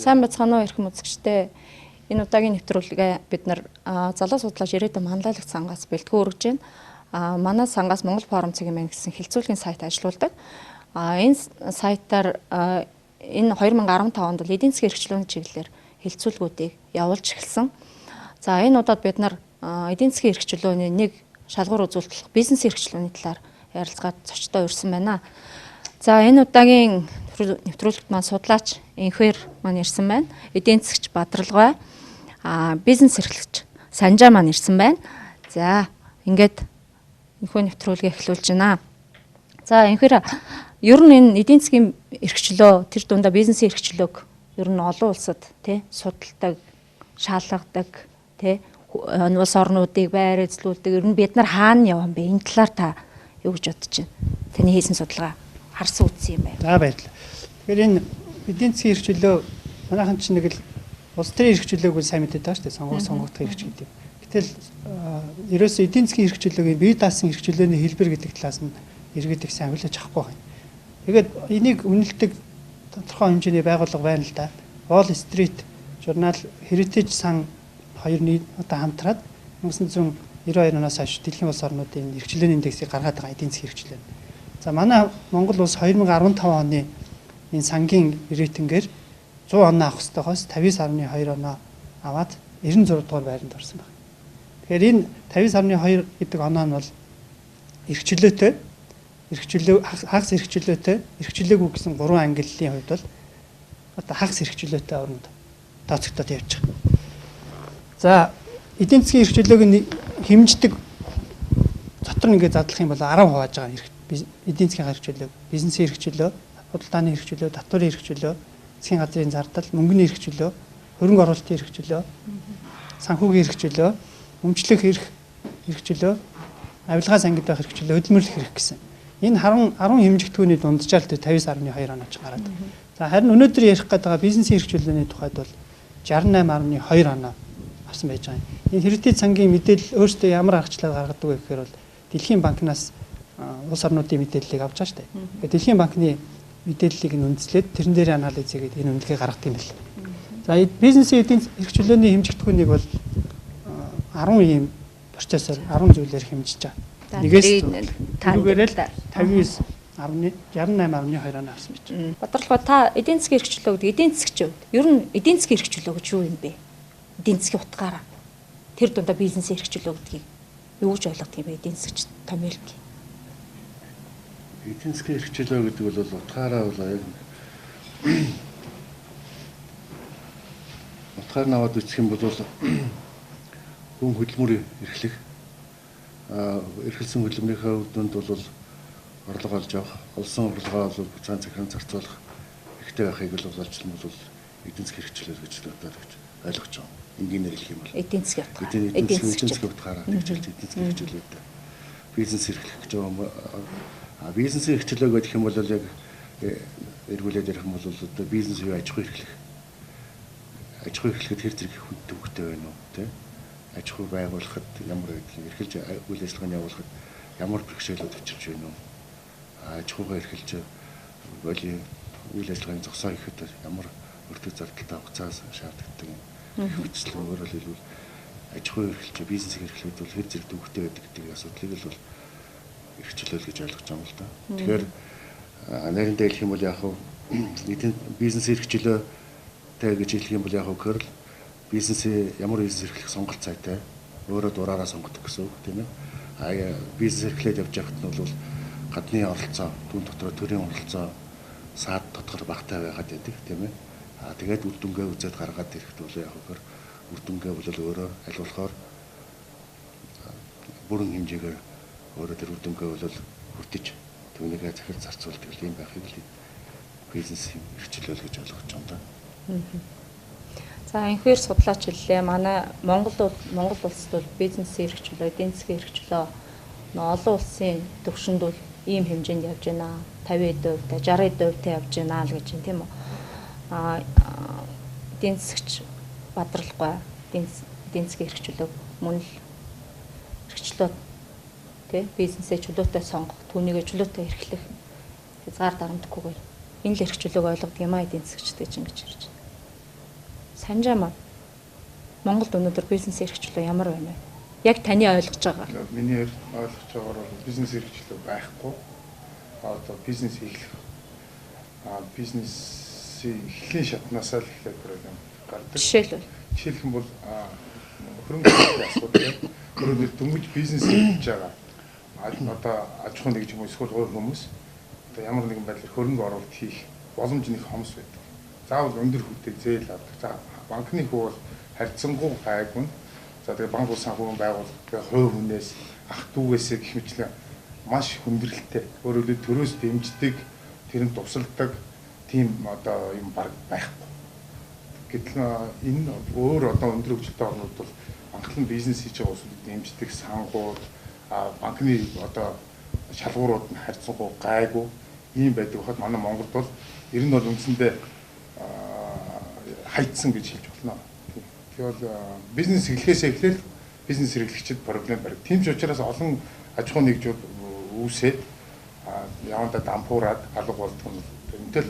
Сайн бацгаана уу эрхэм үзэгчдээ. Энэ удаагийн нэвтрүүлгээ бид нар залуу судлаач ирээдүйн манлайлагч сангаас бэлтгэн өргөж байна. Манай сангаас Монгол форум цэгийн мэн гэсэн хилцүүлгийн сайт ажиллаулдаг. Энэ сайтаар энэ 2015 онд бол эдийн засгийн эрхчлөөний чиглэлээр хилцүүлгүүдийг явуулж эхэлсэн. За энэ удаад бид нар эдийн засгийн эрхчлөөний нэг шалгуур үзүүлэлт бизнесийн эрхчлөөний талаар ярилцгаад зочдоо урьсан байна. За энэ удаагийн нэвтрүүлэгт маань судлаач инхээр маань ирсэн байна. Эдийн засгч Бадралгой, бизнес эрхлэгч Санжаа маань ирсэн байна. За ингээд энэхүү нэвтрүүлгээ эхлүүлж байна. За инхээр ер нь энэ эдийн засгийн эрхчлөө тэр дундаа бизнесийн эрхчлөөг ер нь олон улсад тий судалдаг, шаалгадаг тий улс орнуудыг байр эзлүүлдэг. Ер нь бид нар хаана явсан бэ? Энэ талаар та юу гэж бодож байна? Таны хийсэн судалгаа харсан үтсэн юм байна. За баярлалаа. Тэгэхээр энэ эдийн засгийн эрхчлөө манайхан чинь нэг л улс төрийн эрхчлөөг сайн мэдээд байгаа шүү дээ. Сонгогдох эрхчлөө гэдэг. Гэтэл ерөөсөө эдийн засгийн эрхчлөөгийн бие даасан эрхчлөөний хэлбэр гэдэг талаас нь иргэдэг сайн хүлээж авахгүй байна. Тэгээд энийг үнэлдэг тодорхой хэмжээний байгууллага байна л да. Wall Street журнал Heritage Sun хоёрны одоо хамтраад 1992 оноос хойш дэлхийн улс орнуудын эрхчлөөний индексийг гаргаад байгаа эдийн засгийн эрхчлөө. За манай Монгол улс 2015 оны энэ сангийн рейтингээр 100 оноо авах ёстойгоос 59.2 оноо аваад 96 дугаар байранд орсон байна. Тэгэхээр энэ 50.2 гэдэг оноо нь бол хагас эрхчлөөгүй гэсэн 3 ангиллалын хувьд бол одоо хагас эрхчлөөтэй оронд тооцогдоод явж байгаа. За эдийн засгийн эрхчлөөг нь хэмждэг дотор нь ингээд задлах юм бол 10 хувааж байгаа эдийн засгийн эрхчлөө, бизнесийн эрхчлөө, худалдааны эрхчлөө, татварын эрхчлөө, засгийн газрын зардал, мөнгөний эрхчлөө, хөрөнгө оруулалтын эрхчлөө, санхүүгийн эрхчлөө, өмчлөх эрхчлөө, авилгаас ангид байх эрхчлөө, хөдөлмөрлөх эрх гэсэн. Энэ 10 хэмжигдэхүүний дунджаал 50.2 онооч гараад. За харин өнөөдөр ярих гэдэг байгаа бизнесийн эрхчлөөний тухайд бол 68.2 оноо авсан байж байгаа юм. Энэ Heritage сангийн мэдээлэл өөртөө ямар аргачлал гаргадаг вэ гэхээр бол Дэлхийн банкнаас улс орнуудын мэдээллийг авч байгаа шүү дээ. Тэгээд Дэлхийн банкны мэдээллийг нь үндэслээд тэрэн дээр анализ хийгээд энэ үнэлгээ гаргадаг юм байна. За бизнесийн эдийн эрхчлөөний хэмжигдэхүүнийг бол 10 ийм процессор 10 зүйлээр хэмжиж байгаа. Нэгээс түүгээрэл 69.68.2 оноо авсан байж байна. Бадралгой та эдийн засгийн эрхчлөө гэдэг эдийн засгч юу? Ер нь эдийн засгийн эрхчлөө гэж юу юм бэ? Эдийн засгийн утгаараа тэр дундаа бизнесийн эрхчлөө гэдгийг юу гэж ойлгох юм бэ? Эдийн засгч томьёолт. Эдийн засгийн эрхчлөө гэдэг бол утгаараа бол яг утгаар наваад үсэх юм бол хүн хөдөлмөр эрхлэх эрхэлсэн хөдөлмөрийнхөө үднэнд бол орлого олж авах, олсон орлогоо бол буцаан захиран зарцуулах хэрэгтэй байхыг бол олчлон бол эдийн засгийн эрхчлөө гэж ойлгож байгаа. Энгийнээр хэлэх юм бол эдийн засгийн утгаар. Эдийн засгийн утгаараа нэгжилж эдийн засгийн эрхчлөөтэй бизнес эрхлэх гэж байгаа. Бизнесийн эрхчлөө гэх юм бол яг эргүүлээд ярих юм бол одоо бизнес юу аж ахуй эрхлэх. Аж ахуй эрхлэхэд хэр зэрэг хүнд төвөгтэй байна уу, тэ? Аж ахуй байгуулахад ямар гэдгийг эрхэлж үйл ажиллагааны явуулахад ямар бэрхшээлүүд учирч байна уу? Аж ахуйгаа эрхэлж үйл ажиллагааны зогсоо хийхэд ямар өртөг зардалтай хугацаас шаарддаг юм. Хүчлэн өөрөөр хэлбэл аж ахуй эрхэлж бизнесийг эрхлэхэд бол хэр зэрэг төвөгтэй байдаг гэдэг асуудлыг л эрхчлөл гэж ойлгож байгаа юм л да. Тэгэхээр нариндаа хэлэх юм бол яг бизнес эрхчлөөтэй гэж хэлэх юм бол яг гэхээр бизнесээ ямар бизнес эрхлэх сонголт цайтай өөрөө дураараа сонгодог гэсэн үг тийм ээ. Бизнес эрхлээд явж байхад нь бол гадны оролцоо, түүн дотор төрийн оролцоо саад дотор багтаа байгаад байдаг тийм ээ. Тэгээд үр дүнгээ үзээд гаргаад ирэхэд бол яг гэхээр үр дүнгээ бол өөрөө аль болохоор бүрэн хэмжээгээр өөрөө тэр үр дүнгээ бол хүртэж түүнийгээ захир зарцуулдаг юм байхыг л бизнес эрхчлөл гэж ойлгож байгаа юм да. За инхээр судлаач хэллээ. Манай Монгол улсад бол бизнесийн эрхчлөө, эдийн засгийн эрхчлөө олон улсын төвшөнд бол ийм хэмжээнд явж байна. 50%, 60% явж байна л гэж юм тийм үү? Эдийн засгч Бадралгой эдийн засгийн эрхчлөө мөн л эрхчлөө тий бизнесээ чөлөөтэй сонгох, түүнийгээ чөлөөтэй эрхлэх хязгаар дарамтгүйгээр энэ л эрхчлөөг ойлгодог юм а эдийн засгчд гэж ингэж ярьж байна. Санжаа маань Монголд өнөөдөр бизнес эрхчлөө ямар байна вэ? Яг таны ойлгож байгаа. Миний ойлгож байгаагаар бол бизнес эрхчлөө байхгүй. Одоо бизнес хийх бизнесийн эхлэлийн шатнаасаа л эхлээд проблем гардаг. Жишээлх юм бол хөрөнгө асуудал өөрөөр дөнгөж бизнес хийж байгаа. Одоо аж ахуйн нэгж юм эсвэл өөр хүмүүс одоо ямар нэгэн байдлаар хөрөнгө оруулалт хийх боломж нэг хомс байдаг. Заавал өндөр хүнтэй зээл авдаг. За банкны хүү бол харьцангуй гайгүй. За тэгээ банк улсын санхүүгийн байгууллагын хувь хүнээс ах дүүгээсээ гэх мэтлэн маш хүндрэлтэй. Өөрөөр хэлбэл төрөөс дэмждэг, тэрэнд тусалдаг тийм одоо юм баг байхгүй. Гэтэл энэ өөр одоо өндөр хөгжилтэй орнууд бол банклан бизнес хийж байгаа улсуудыг дэмждэг сангууд, банкны одоо шалгуурууд нь харьцангуй гайгүй ийм байдаг хахад манай Монголд бол ер нь бол үндсэндээ хайцсан гэж хэлж болно. Тэгэхээр бизнес эхлэхээс эхлээл бизнес эрхлэгчид проблем барь. Тийм ч учраас олон аж ахуйн нэгжүүд үүсээд явандаа дампуураад алга болдог юм. Энтэл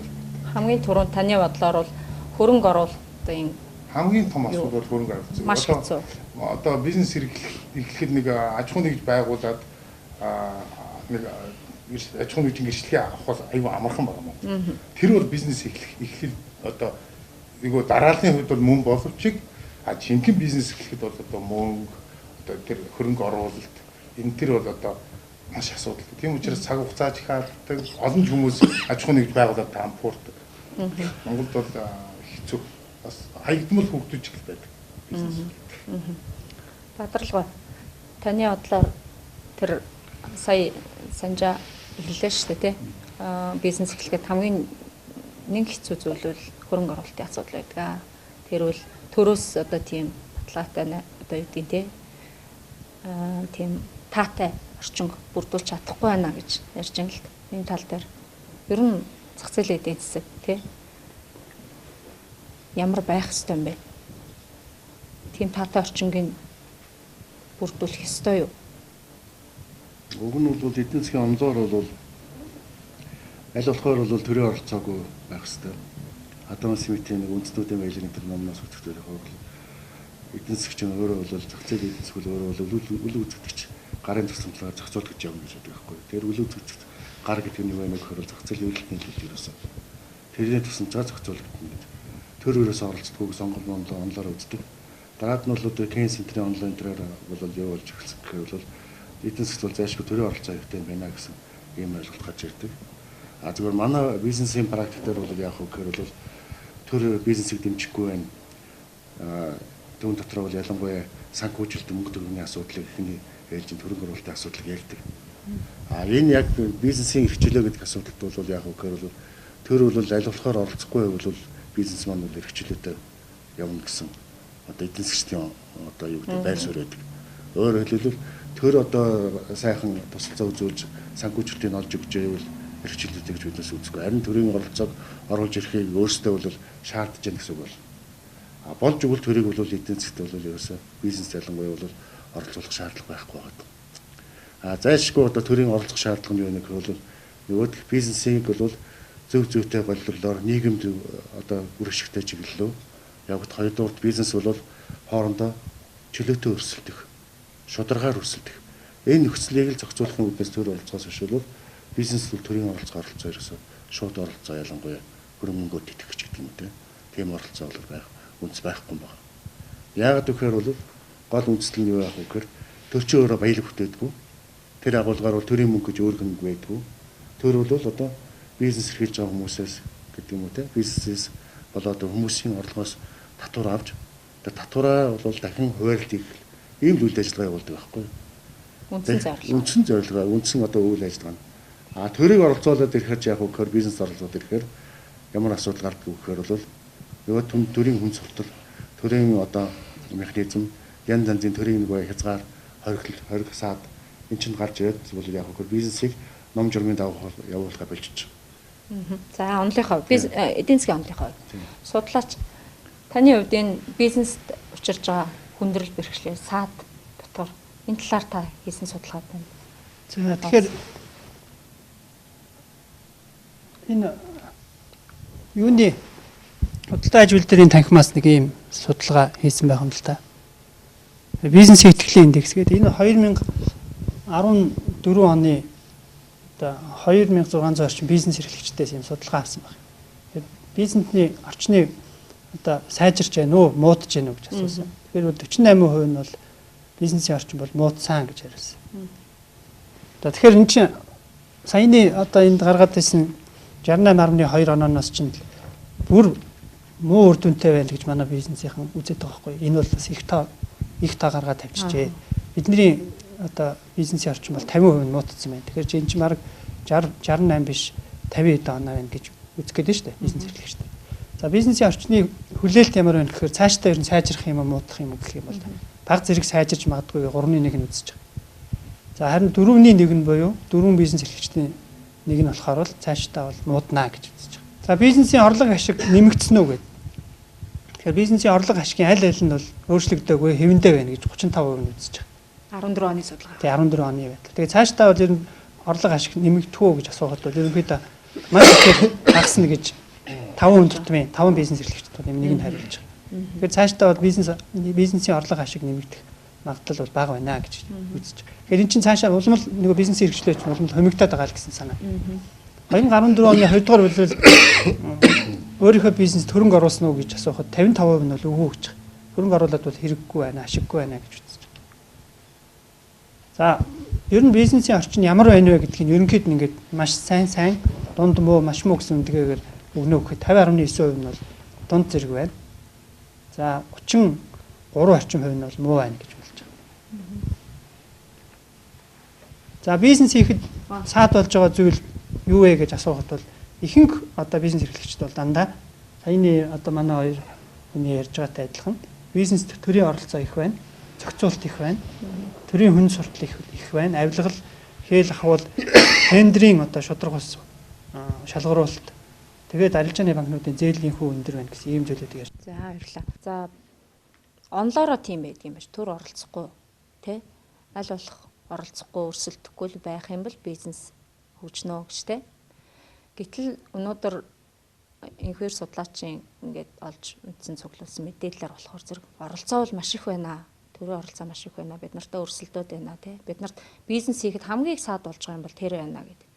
хамгийн түрүүнд таны бодлоор бол хөрөнгө оруулалтын хамгийн том асуудал бол хөрөнгө оруулалт. Маш хэцүү. Одоо бизнес эрхлэхэд нэг аж ахуйн нэгж байгуулад нэг аж ахуйн нэгжийн гэрчлэгээ авах бол аюу амархан байна юм. Тэр бол бизнес эхлэх одоо нөгөө дарааллын хувьд бол мөн боловч жинхэнэ бизнес эхлэхэд бол одоо мөнгө одоо тэр хөрөнгө оруулалт энэ тэр бол одоо маш асуудал. Тийм учраас цаг хугацаа хаадаг олон хүмүүс аж ахуйн нэгж байгуулаад дампуурдаг. Монголд бол хэцүү бас хаягдмал хөгжиж их байдаг бизнес. Бадралгаа таны бодлоор тэр сая санжаа хэллээ шүү дээ тий. Бизнес эхлэхэд хамгийн нэг хэцүү зүйл бол хөрөнгө оруулалтын асуудал байдаг. Тэр бол төрөөс одоо тийм баталгаатай одоо юу гэдэг тий. Тийм таатай орчин бүрдүүлж чадахгүй байна гэж ярьж байна л да. Энэ тал дээр ер нь зах зээлийн эдийн засаг тий ямар байх ёстой юм бэ? Тийм таатай орчингийн бүрдүүлэх ёстой юу? Уг нь бол эдийн засгийн онлоор бол аль болохоор бол төрийн оролцоогүй байх ёстой. Адам Смитийн нэг үндэстнүүдийн баялагын тэр номноос үзэгдэх хувьд эдийн засгч өөрөө бол зах зээлийн эдийн засаг өөрөө бол үл үзэгдэгч гарын тусламжлалаар зохицуулах гэж явна гэж байдаг байхгүй. Тэр үл үзэгдэгч гар гэдэг нь юу вэ гэхээр зах зээлийн үйлдэлний хэлж ерөөсөө тэрний тусламжаар зохицуулагдана гэж. Төр өрөөс оролцдоггүй сонгол онлоор үздэг. Дараад нь бол одоо Кен центрийн онлайн дээр бол юу болж эхэлсэн гэхээр бол эдийн засгт бол зайлшгүй төрийн оролцоо хэрэгтэй байна гэсэн ийм ойлголт гарч ирдэг. Зүгээр манай бизнесийн практик дээр бол яах вэ гэхээр бол төр бизнесийг дэмжихгүй байна. Түүн дотор бол ялангуяа санхүүжилт мөнгө төгрөгийн асуудлыг ихний ээлжийн хөрөнгө оруулалтын асуудлыг ярьдаг. Энэ яг бизнесийн эрхчлөө гэдэг асуудалд бол яах вэ гэхээр бол төр бол аль болохоор оролцохгүй бол бизнес маань бол эрхчлөөтэй явна гэсэн одоо эдийн засгийн одоо юу гэдэг байр суурь байдаг. Өөрөөр хэлбэл төр одоо сайхан тусалцаа үзүүлж санхүүжилтийг олж өгч байвал эрхчлөлтэй гэж биднээс үздэг. Харин төрийн оролцоог оруулж ирэхийг өөрсдөө бол шаардж яах гэсэн үг бол. Болж өгвөл төрийг бол эдийн засгт бол ерөөсөө бизнес ялангуяа бол оролцуулах шаардлага байхгүй байна. Зайлшгүй одоо төрийн оролцох шаардлага нь юу нэг бол нөгөөх бизнесийг бол зөв зүйтэй боловлоор нийгэмд одоо үр ашигтай чиглэлөө явагд хоёрдугаар бизнес бол хоорондоо чөлөөтэй өрсөлдөх, шударгаар өрсөлдөх. Энэ нөхцөлийг л зохицуулахын үүднээс төр оролцоос биш бол бизнес бол төрийн оролцоо ерөөсөө шууд оролцоо ялангуяа хөрөнгөнд итгэх гэдэг юм те. Тийм оролцоо бол байх үндэс байхгүй юм байна. Яагаад гэхээр бол гол үндэслэл нь юу байх вэ гэхээр төр чи өөрөө баялаг бүтээдэггүй. Тэр агуулгаар бол төрийн мөнгө гэж өөр хөнгө байдгүй. Төр бол одоо бизнес эрхэлж байгаа хүмүүсээс гэдэг юм уу те. Бизнесээс болоод хүмүүсийн орлогоос татвар авч татвараа бол дахин хуваарлтыг ийм үйл ажиллагаа явуулдаг байхгүй юу? Үндсэн зорилго, үндсэн одоо үйл ажиллагаа. Төрийг оролцоолоод ирэхэд яг гэхээр бизнес оролцоод ирэхээр ямар асуудал гардаг вэ гэхээр бол нөгөө төрийн хүн суртал, төрийн одоо механизм, янз янзын төрийн нэг хязгаар, хоригсаад эн чинь гарч ирээд бол яг гэхээр бизнесийг ном журмын дагуу явуулахаа болчих. За онлынхоо эдийн засгийн онлынхоо судлаач таны хувьд энэ бизнест учирж байгаа хүндрэл бэрхшээл саад дотор энэ талаар та хийсэн судалгаа байна. За тэгэхээр энэ юуны Худалдаа аж үйлдвэрийн танхимаас нэг ийм судалгаа хийсэн байх юм л та. Бизнесийн итгэлийн индекс гэдэг энэ 2014 оны одоо 2600 орчим бизнес эрхлэгчдээс ийм судалгаа авсан байна. Тэгэхээр бизнесний орчны одоо сайжирч байна уу, муудаж байна уу гэж асуусан. Тэгэхээр 48% нь бол бизнесийн орчин бол муудсан гэж яриулсан. Одоо тэгэхээр эн чинь саяны одоо энд гаргаад ирсэн 68.2 оноос чинь бүр муу үр дүнтэй байна гэж манай бизнесийнхэн үзээд байгаа байхгүй. Энэ бол бас их таа гаргаад тавьчихжээ. Бидний одоо бизнесийн орчин бол 50% нь муудсан байна. Тэгэхээр энэ чинь бараг 68 биш 50 оноо байна гэж үзэх гээд байна шүү дээ. Бизнес эрхлэгчтэй. За бизнесийн орчны хүлээлт ямар байна гэхээр цаашдаа ер нь сайжрах юм уу, муудах юм уу гэх юм бол баг зэрэг сайжирч магадгүй 3-ны 1 нь үзэж байгаа. За харин 4-ний 1 нь буюу 4 бизнес эрхлэгчдийн нэг нь болохоор бол цаашдаа бол мууднаа гэж үзэж байгаа. За бизнесийн орлого ашиг нэмэгдсэн үү гэдэг. Тэгэхээр бизнесийн орлого ашигын аль аль нь бол өөрчлөгдөөгүй хэвэндээ байна гэж 35% нь үзэж байгаа. 14 оны судалгаа. Тэгээ 14 оны байдлаа. Тэгээ цаашдаа бол ер нь орлого ашиг нэмэгдэх үү гэж асуухад бол ерөнхийдөө маш ихээр багасна гэж 5 тутмын 5 бизнес эрхлэгчид нэг нь хариулж байгаа. Тэгэхээр цаашдаа бол бизнесийн орлого ашиг нэмэгдэх магадлал бол бага байна гэж үзэж байгаа. Тэгэхээр эн чинь цаашаа улмал нэг бизнес эрхчлөөч улмал хомигдоод байгаа л гэсэн санаа. 2014 оны 2 дугаар билбэл өөрийнхөө бизнес хөрөнгө оруулсан уу гэж асуухад 55% нь бол үгүй гэж байгаа. Хөрөнгө оруулаад бол хэрэггүй байна, ашиггүй байна гэж үзэж байгаа. За ер нь бизнесийн орчин ямар байна вэ гэдгийг ерөнхийд нь ингээд маш сайн дунд муу маш муу гэсэн үндгээр өгнө өгөхэд 50.9% нь бол дунд зэрэг байна. За 33 орчим хувь нь бол муу байна гэж болж байгаа. За бизнес хийхэд саад болж байгаа зүйл юу вэ гэж асуухад бол ихэнх одоо бизнес эрхлэгчид бол дандаа саяны одоо манай хоёр хүний ярьж байгаатай адилхан бизнест төрийн оролцоо их байна, зохицуулт их байна, төрийн хүн суртал их байна, авилгал, хээл ахвал, тендерийн одоо шударга ус шалгаруулалт, тэгээд арилжааны банкнуудын зээлийн хүү өндөр байна гэсэн ийм зүйлүүдийг ярьж. За баярлалаа. За онлоороо тийм байдаг юм байна. Төр оролцохгүй тий аль болох оролцохгүй өрсөлдөхгүй л байх юм бол бизнес хөгжнө гэж тий. Гэтэл өнөөдөр инхээр судлаачийн ингээд олж мэдсэн цуглуулсан мэдээлэлээр болохоор зэрэг оролцоо бол маш их байна. Төрийн оролцоо маш их байна. Бид нартай өрсөлдөөд байна тий. Бид нарт бизнес хийхэд хамгийн их саад болж байгаа юм бол тэр байна гэдэг.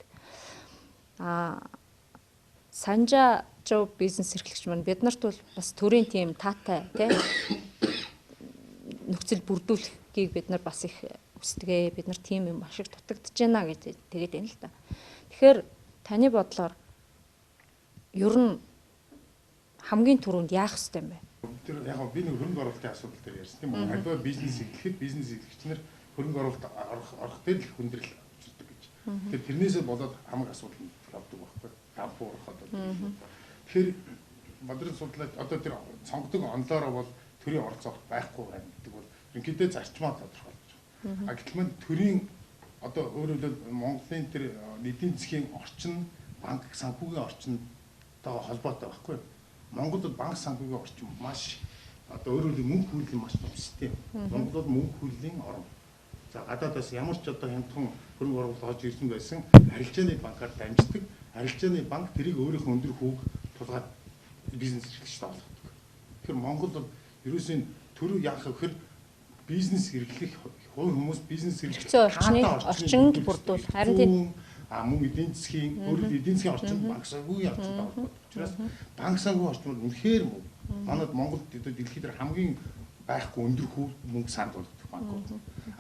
Санжаа жоо бизнес эрхлэгч маань бид нарт бол бас төрийн тим таатай тий нөхцөл бүрдүүлэхийг бид нар бас их хүсдэгэ. Бид нар тим юм маш их дутагдж байна гэж тэгээд байна л та. Тэгэхээр таны бодлоор ер нь хамгийн түрүүнд яах ёстой юм бэ? Тэр яг би нэг хөрөнгө оруулалтын асуудал дээр ярьсан тийм үү? Альва бизнес эхлэхэд бизнес эрхлэгч нар хөрөнгө оруулалт орох дээр л хүндрэл авчирдаг гэж. Тэгэхээр тэрнээсээ болоод хамаг асуудал авдаг байхгүй. Хампуу ороход. Тэгэхээр бодрын судлаач одоо тэр сонгодог онлоороо бол төрийн оролцоо байхгүй байна гэдэг бол ерөнхийдөө зарчмаа тодорхойлж байгаа. Гэтэл мань төрийн одоо өөрөөр хэлбэл Монголын тэр эдийн засгийн орчин, банк санхүүгийн орчинтойгоо холбоотой байхгүй. Монголд банк санхүүгийн орчин маш одоо өөрөөр хэлбэл мөнгө хүйлийн маш том систем. Монгол бол мөнгө хүйлийн орн. За гадаадаас ямар ч одоо хямдхан хөрөнгө оруулалт олж ирсэн байсан арилжааны банкаар дамждаг. Арилжааны банк тэрийг өөрийнхөө өндөр хүүг тулгаад бизнес эрхлэгчд олгодог. Тэгэхээр Монгол бол ерөөсөө төрөв яах гэхээр бизнес эрхлэх хүмүүс бизнес эрхлэх орчинд бүрдүүл харин тийм мөн эдийн засгийн өөрөөр эдийн засгийн орчинд банк санхүүгийн орчинд ордог. Учраас банк санхүүгийн орчин бол үнэхээр мөн. Манайд Монголд дэлхийд дээр хамгийн байхгүй өндөр хүү мөнгө санд болдог банкуд.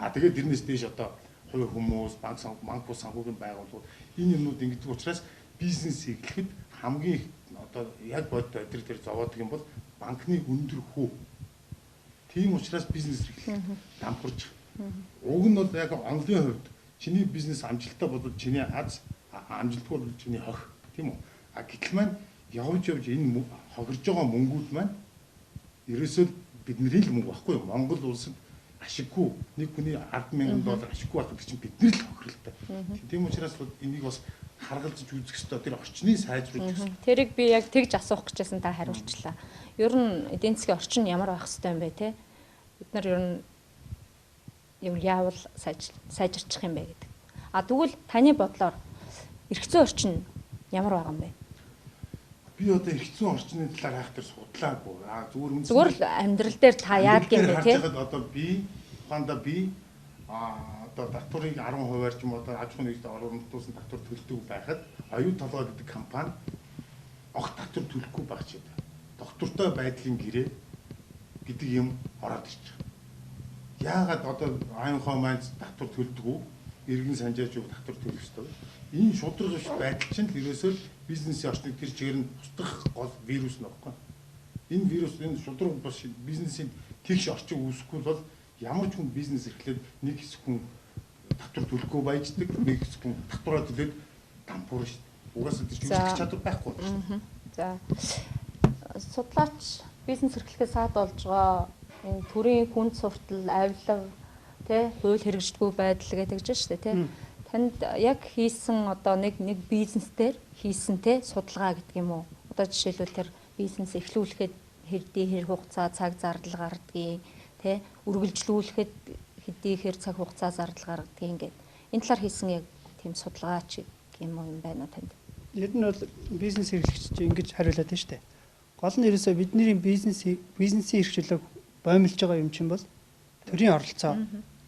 Тэгээд дэрнээс дээш одоо хувь хүмүүс банк санхүүгийн байгууллагууд энэ юмнууд ингэдэг учраас бизнес эрхлэхэд хамгийн одоо яг бодтой тэр зовоодог юм бол банкны өндөр хүү. Тийм учраас бизнес эрхлэх дампуурч. Уг нь бол яг онлын хувьд чиний бизнес амжилттай болоод чиний аз амжилтгүй бол чиний хох тийм үү? Гэтэл маань явж энэ хохирж байгаа мөнгүүд маань ерөөсөө бидний л мөнгө байхгүй юу? Монгол улсад ашиггүй нэг хүний 10,000 доллар ашиггүй байх гэдэг чинь бидний л хохиролтой. Тийм учраас энийг бас харгалзаж үзэх ёстой. Тэр орчныг сайжруулах ёстой. Тэрийг би яг тэгж асуух гэжсэн та хариулчлаа. Ер нь эдийн засгийн орчин ямар байх ёстой юм бэ те? Бид нар ер нь юм яавал сайжирчих юм бэ гэдэг. Тэгвэл таны бодлоор эрх зүйн орчин ямар байгаа юм бэ? би одоо эргэцэн орчны талаар хайх тэр судлаагүй. Зүгээр Зүгээр л амьдрал дээр та яадаг юм бэ те? Одоо би ухаандаа би одоо татварыг 10%-аар ч юм уу одоо аж ахуйн нэгжид оруулалтуулсан татвар төлдөг байхад оюу толгой гэдэг компани огт татвар төлөхгүй байх ч гэдэг. Доктортой байдлын гэрээ гэдэг юм ороод ирж байгаа. Яагаад одоо аюунхай маань татвар төлдөг үү? Иргэн санжаач юу татвар төлөх ёстой. Энэ шударгаш байдал чинь ерөөсөө бизнесийн орчныг тэр чигээр нь устгах гол вирус нөхгүй. Энэ вирус энэ шудраг бас бизнесийн тэгш орчин үүсэхгүй бол ямар ч хүн бизнес эрхлээд нэг хэсэг хүн татвар төлөхгүй баяждаг, нэг хэсэг хүн татвараа төлөөд дампуурна шүү дээ. Угаасаа тэр чинь үүсгэх чадвар байхгүй байна. За. Судлаач бизнес эрхлэхээс саад болж байгаа энэ төрийн хүнд суртал, авилга, тэ хууль хэрэгждэггүй байдал гэдэг чинь шүү дээ, тэ. Танд яг хийсэн одоо нэг бизнес дээр хийсэн тэ судалгаа гэдэг юм уу? Одоо жишээлбэл тэр бизнес эхлүүлэхэд хэр хугацаа цаг зардал гардгийг тэ үргэлжлүүлэхэд хэдийхэр цаг хугацаа зардал гардгийг ингээд энэ талаар хийсэн яг тийм судалгаа ч юм уу юм байна уу танд? Ер нь бол бизнес эрхлэгч чинь ингэж хариулаад байна шүү дээ. Гол нь ерөөсөө бидний бизнесийн эрхчлөлөг боомлж байгаа юм чинь бол төрийн оролцоо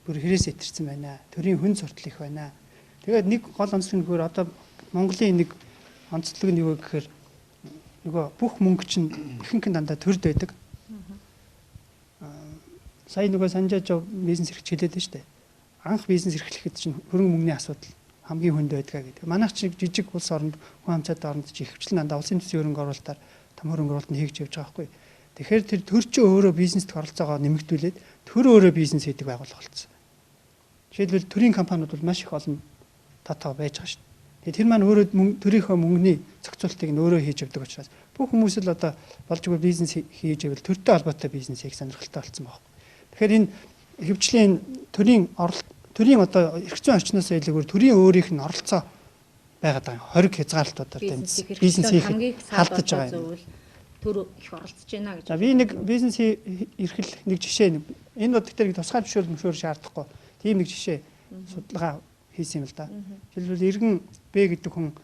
бүр хэрэгс итэрсэн байна. Төрийн хүн суртал их байна. Тэгээд нэг гол онцлог нөхөр одоо Монголын нэг онцлог нь юу гэхээр нөгөө бүх мөнгө чинь ихэнх нь дандаа төрд байдаг. Сая нөгөө санжаач бизнес эрхч хэлээд байна шүү дээ. Анх бизнес эрхлэхэд чинь хөрөнгө мөнгөний асуудал хамгийн хүнд байдгаа гэдэг. Манайх чинь жижиг улс оронд хүн амцаад оронд чинь ихэвчлэн дандаа улсын төсвийн хөрөнгө оруулалтаар том хөрөнгө оруулалт нь хийж явж байгаа байхгүй. Тэгэхээр тэр төр чинь өөрөө бизнест оролцоогоо нэмэгдүүлээд төр өөрөө бизнес хийдэг байгууллага болсон. Жишээлбэл төрийн компаниуд бол маш их олон татаа байж байгаа шүү дээ. Тэгээ тэр маань өөрөө төрийнхөө мөнгөний зохицуултыг нь өөрөө хийж явдаг учраас бүх хүмүүс л одоо болж байгаа бизнес хийж ивэл төртэй холбоотой бизнес хийх сонирхолтой болсон байна. Тэгэхээр энэ хэвчлийн төрийн одоо эрхцэн орчноос илүүгээр төрийн өөрийнх нь оролцоо байгаад байгаа. Хориг хязгаарлалтуудаар бизнес хийх халдаж байгаа юм. Төр их оролцож байна гэж. За би нэг бизнес эрхлэх нэг жишээ энэ боддог дээр тусгай зөвшөөрөл шаардахгүй. Тийм нэг жишээ судалгаа хийсэн юм л да. Жишээлбэл Иргэн Б гэдэг хүн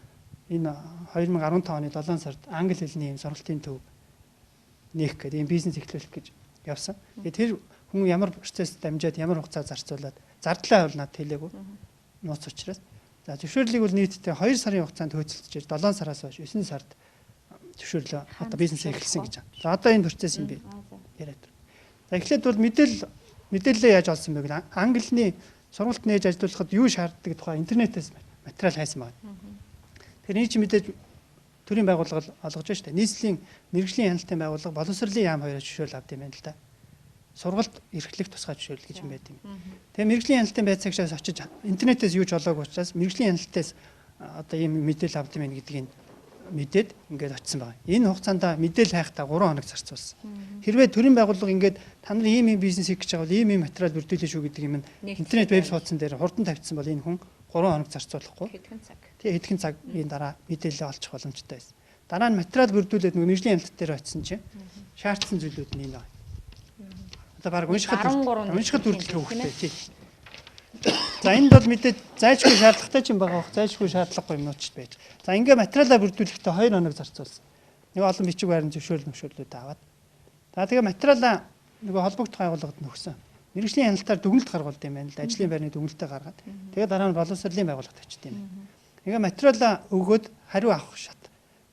энэ 2015 оны 7 сард англи хэлний юм сургалтын төв нээх гэдэг юм бизнес эхлүүлэх гэж явсан. Тэр хүн ямар процесс дамжаад ямар хугацаа зарцуулаад зардлаа бол надад хэлээгүй. Нууц учраас. За зөвшөөрлийг бол нийтдээ 2 сарын хугацаанд хөөцөлдөж 7 сараас хойш 9 сард зөвшөөрлөө одоо бизнес эхэлсэн гэж байна. За одоо энэ процесс юм би яриад. За эхлээд бол мэдээлэл яаж олсон бэ гэвэл англиний сургалт нээж ажиллуулахад юу шаарддаг тухай интернетээс материал хайсан байна. Тэгэхээр энэ чинь мэдээж төрийн байгууллага олгож байна шүү дээ. Нийслэлийн мэрэгжлийн хяналтын байгууллага боловсролын яам хоёроо зөвшөөрөл авд юм байна л да. Сургалт эрхлэх тусгай зөвшөөрөл гэж юм байт юм. Тэгээ мэрэгжлийн хяналтын байцаагчаас очиж интернетээс юу ч олоогүй учраас мэрэгжлийн хяналтаас одоо ийм мэдээлэл авд юм байна гэдгийг мэдээд ингээд очисон байна. Энэ хугацаанд мэдээлэл хайхтаа 3 хоног зарцуулсан. Хэрвээ төрийн байгууллага ингээд та нар ийм бизнес хийх гэж байгаа бол ийм материал бүрдүүлээ шүү гэдэг юм интернет веб сайтн дээр хурдан тавьчихсан бол энэ хүн 3 хоног зарцуулахгүй. Хэдхэн цаг. Тэгээ хэдхэн цагийн дараа мэдээлэл олчих боломжтой байсан. Дараа нь материал бүрдүүлээд нөгөө мэрэгжлийн хяналт дээр очисон чинь шаардсан зүйлүүд нь энэ байна. Одоо баг уншихад бүрдүүлэх хөвгтэй тий. За энд бол мэдээд зайлшгүй шаардлагатай ч юм байгаа бох, зайлшгүй шаардлагагүй юмнууд ч байж. За ингээ материалаа бүрдүүлэхдээ 2 хоног зарцуулсан. Нэг олон бичиг байрны зөвшөөрлүүд аваад. За тэгээ материалаа нөгөө холбогдох байгууллагад нөхсөн. Мэргэжлийн хяналтаар дүгнэлт гаргуулд юм байна л да. Ажлын байрны дүгнэлтээ гаргаад. Тэгээ дараа нь боловсролын байгууллагад очт юм байна. Ингээ материалаа өгөөд хариу авах шат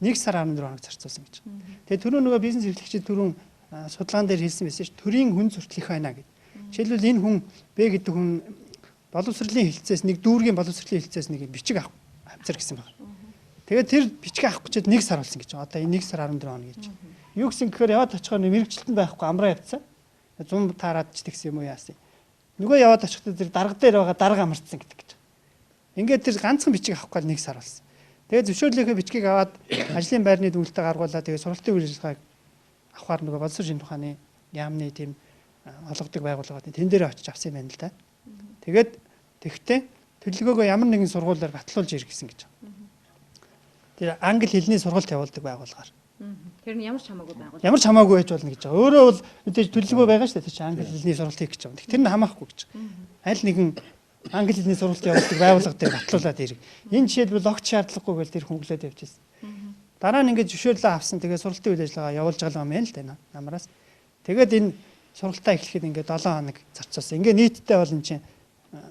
1 сар 14 хоног зарцуулсан гэж. Тэгээ түрүү нөгөө бизнес эрхлэгчид түрүүн судалгаан дээр хэлсэн байсан ш. Төрийн хүн суртал их байна гэд. Жишээлбэл энэ хүн Б гэдэг хүн боловсролын хилцээс нэг дүүргийн боловсролын хилцээс нэг бичиг авах авцар гэсэн байна. Тэгээд тэр бичиг авах гэчихэд 1 сар болсон гэж. Одоо энэ 1 сар 14 хоног гэж. Юу гэсэн гэхээр яваад очихоор мэрэгчлэлтэн байхгүй амраа явцсан. 100 таарад ч тэгсэн юм уу яасан. Нөгөө яваад очихдоо тэр дарга дээр байгаа дарга амарцсан гэдэг гэж. Ингээд тэр ганцхан бичиг авахгүй 1 сар болсон. Тэгээд зөвшөөрлийнхөө бичгийг аваад ажлын байрны дүгнэлтээ гаргуулаад тэгээд сургалтын үйлчилгээг авахар нөгөө боловсрол шинж ухааны яамны тийм олгодог байгууллагууд тэн дээр очиж авсан юм байна л да. Тэгээд тэгтээ төлөвлөгөөгөө ямар нэгэн сургуулиар батлуулж ир гэсэн гэж. Тэр англи хэлний сургалт явуулдаг байгууллагаар. Тэр нь ямар ч хамаагүй байгууллага. Ямар ч хамаагүй байж болно гэж байгаа. Өөрөө бол мэдээж төлөвлөгөө байгаа шүү дээ. Тэр чинь англи хэлний сургалт хийх гэж байгаа. Тэр нь хамаахгүй гэж. Аль нэгэн англи хэлний сургалт явуулдаг байгууллага дээр батлуулаад ирэх. Энэ жишээлбэл логч шаардлагагүй гэж тэр хөнгөлөөд явж байсан. Дараа нь ингээд зөвшөөрлөө авсан. Тэгээд сургалтын үйл ажиллагаа явуулж байгаа юм байна л да намраас. Тэгээд энэ сургалтаа эхлэхэд ингээд 7 хоног зарцуулсан. Ингээд нийтдээ бол энэ чинь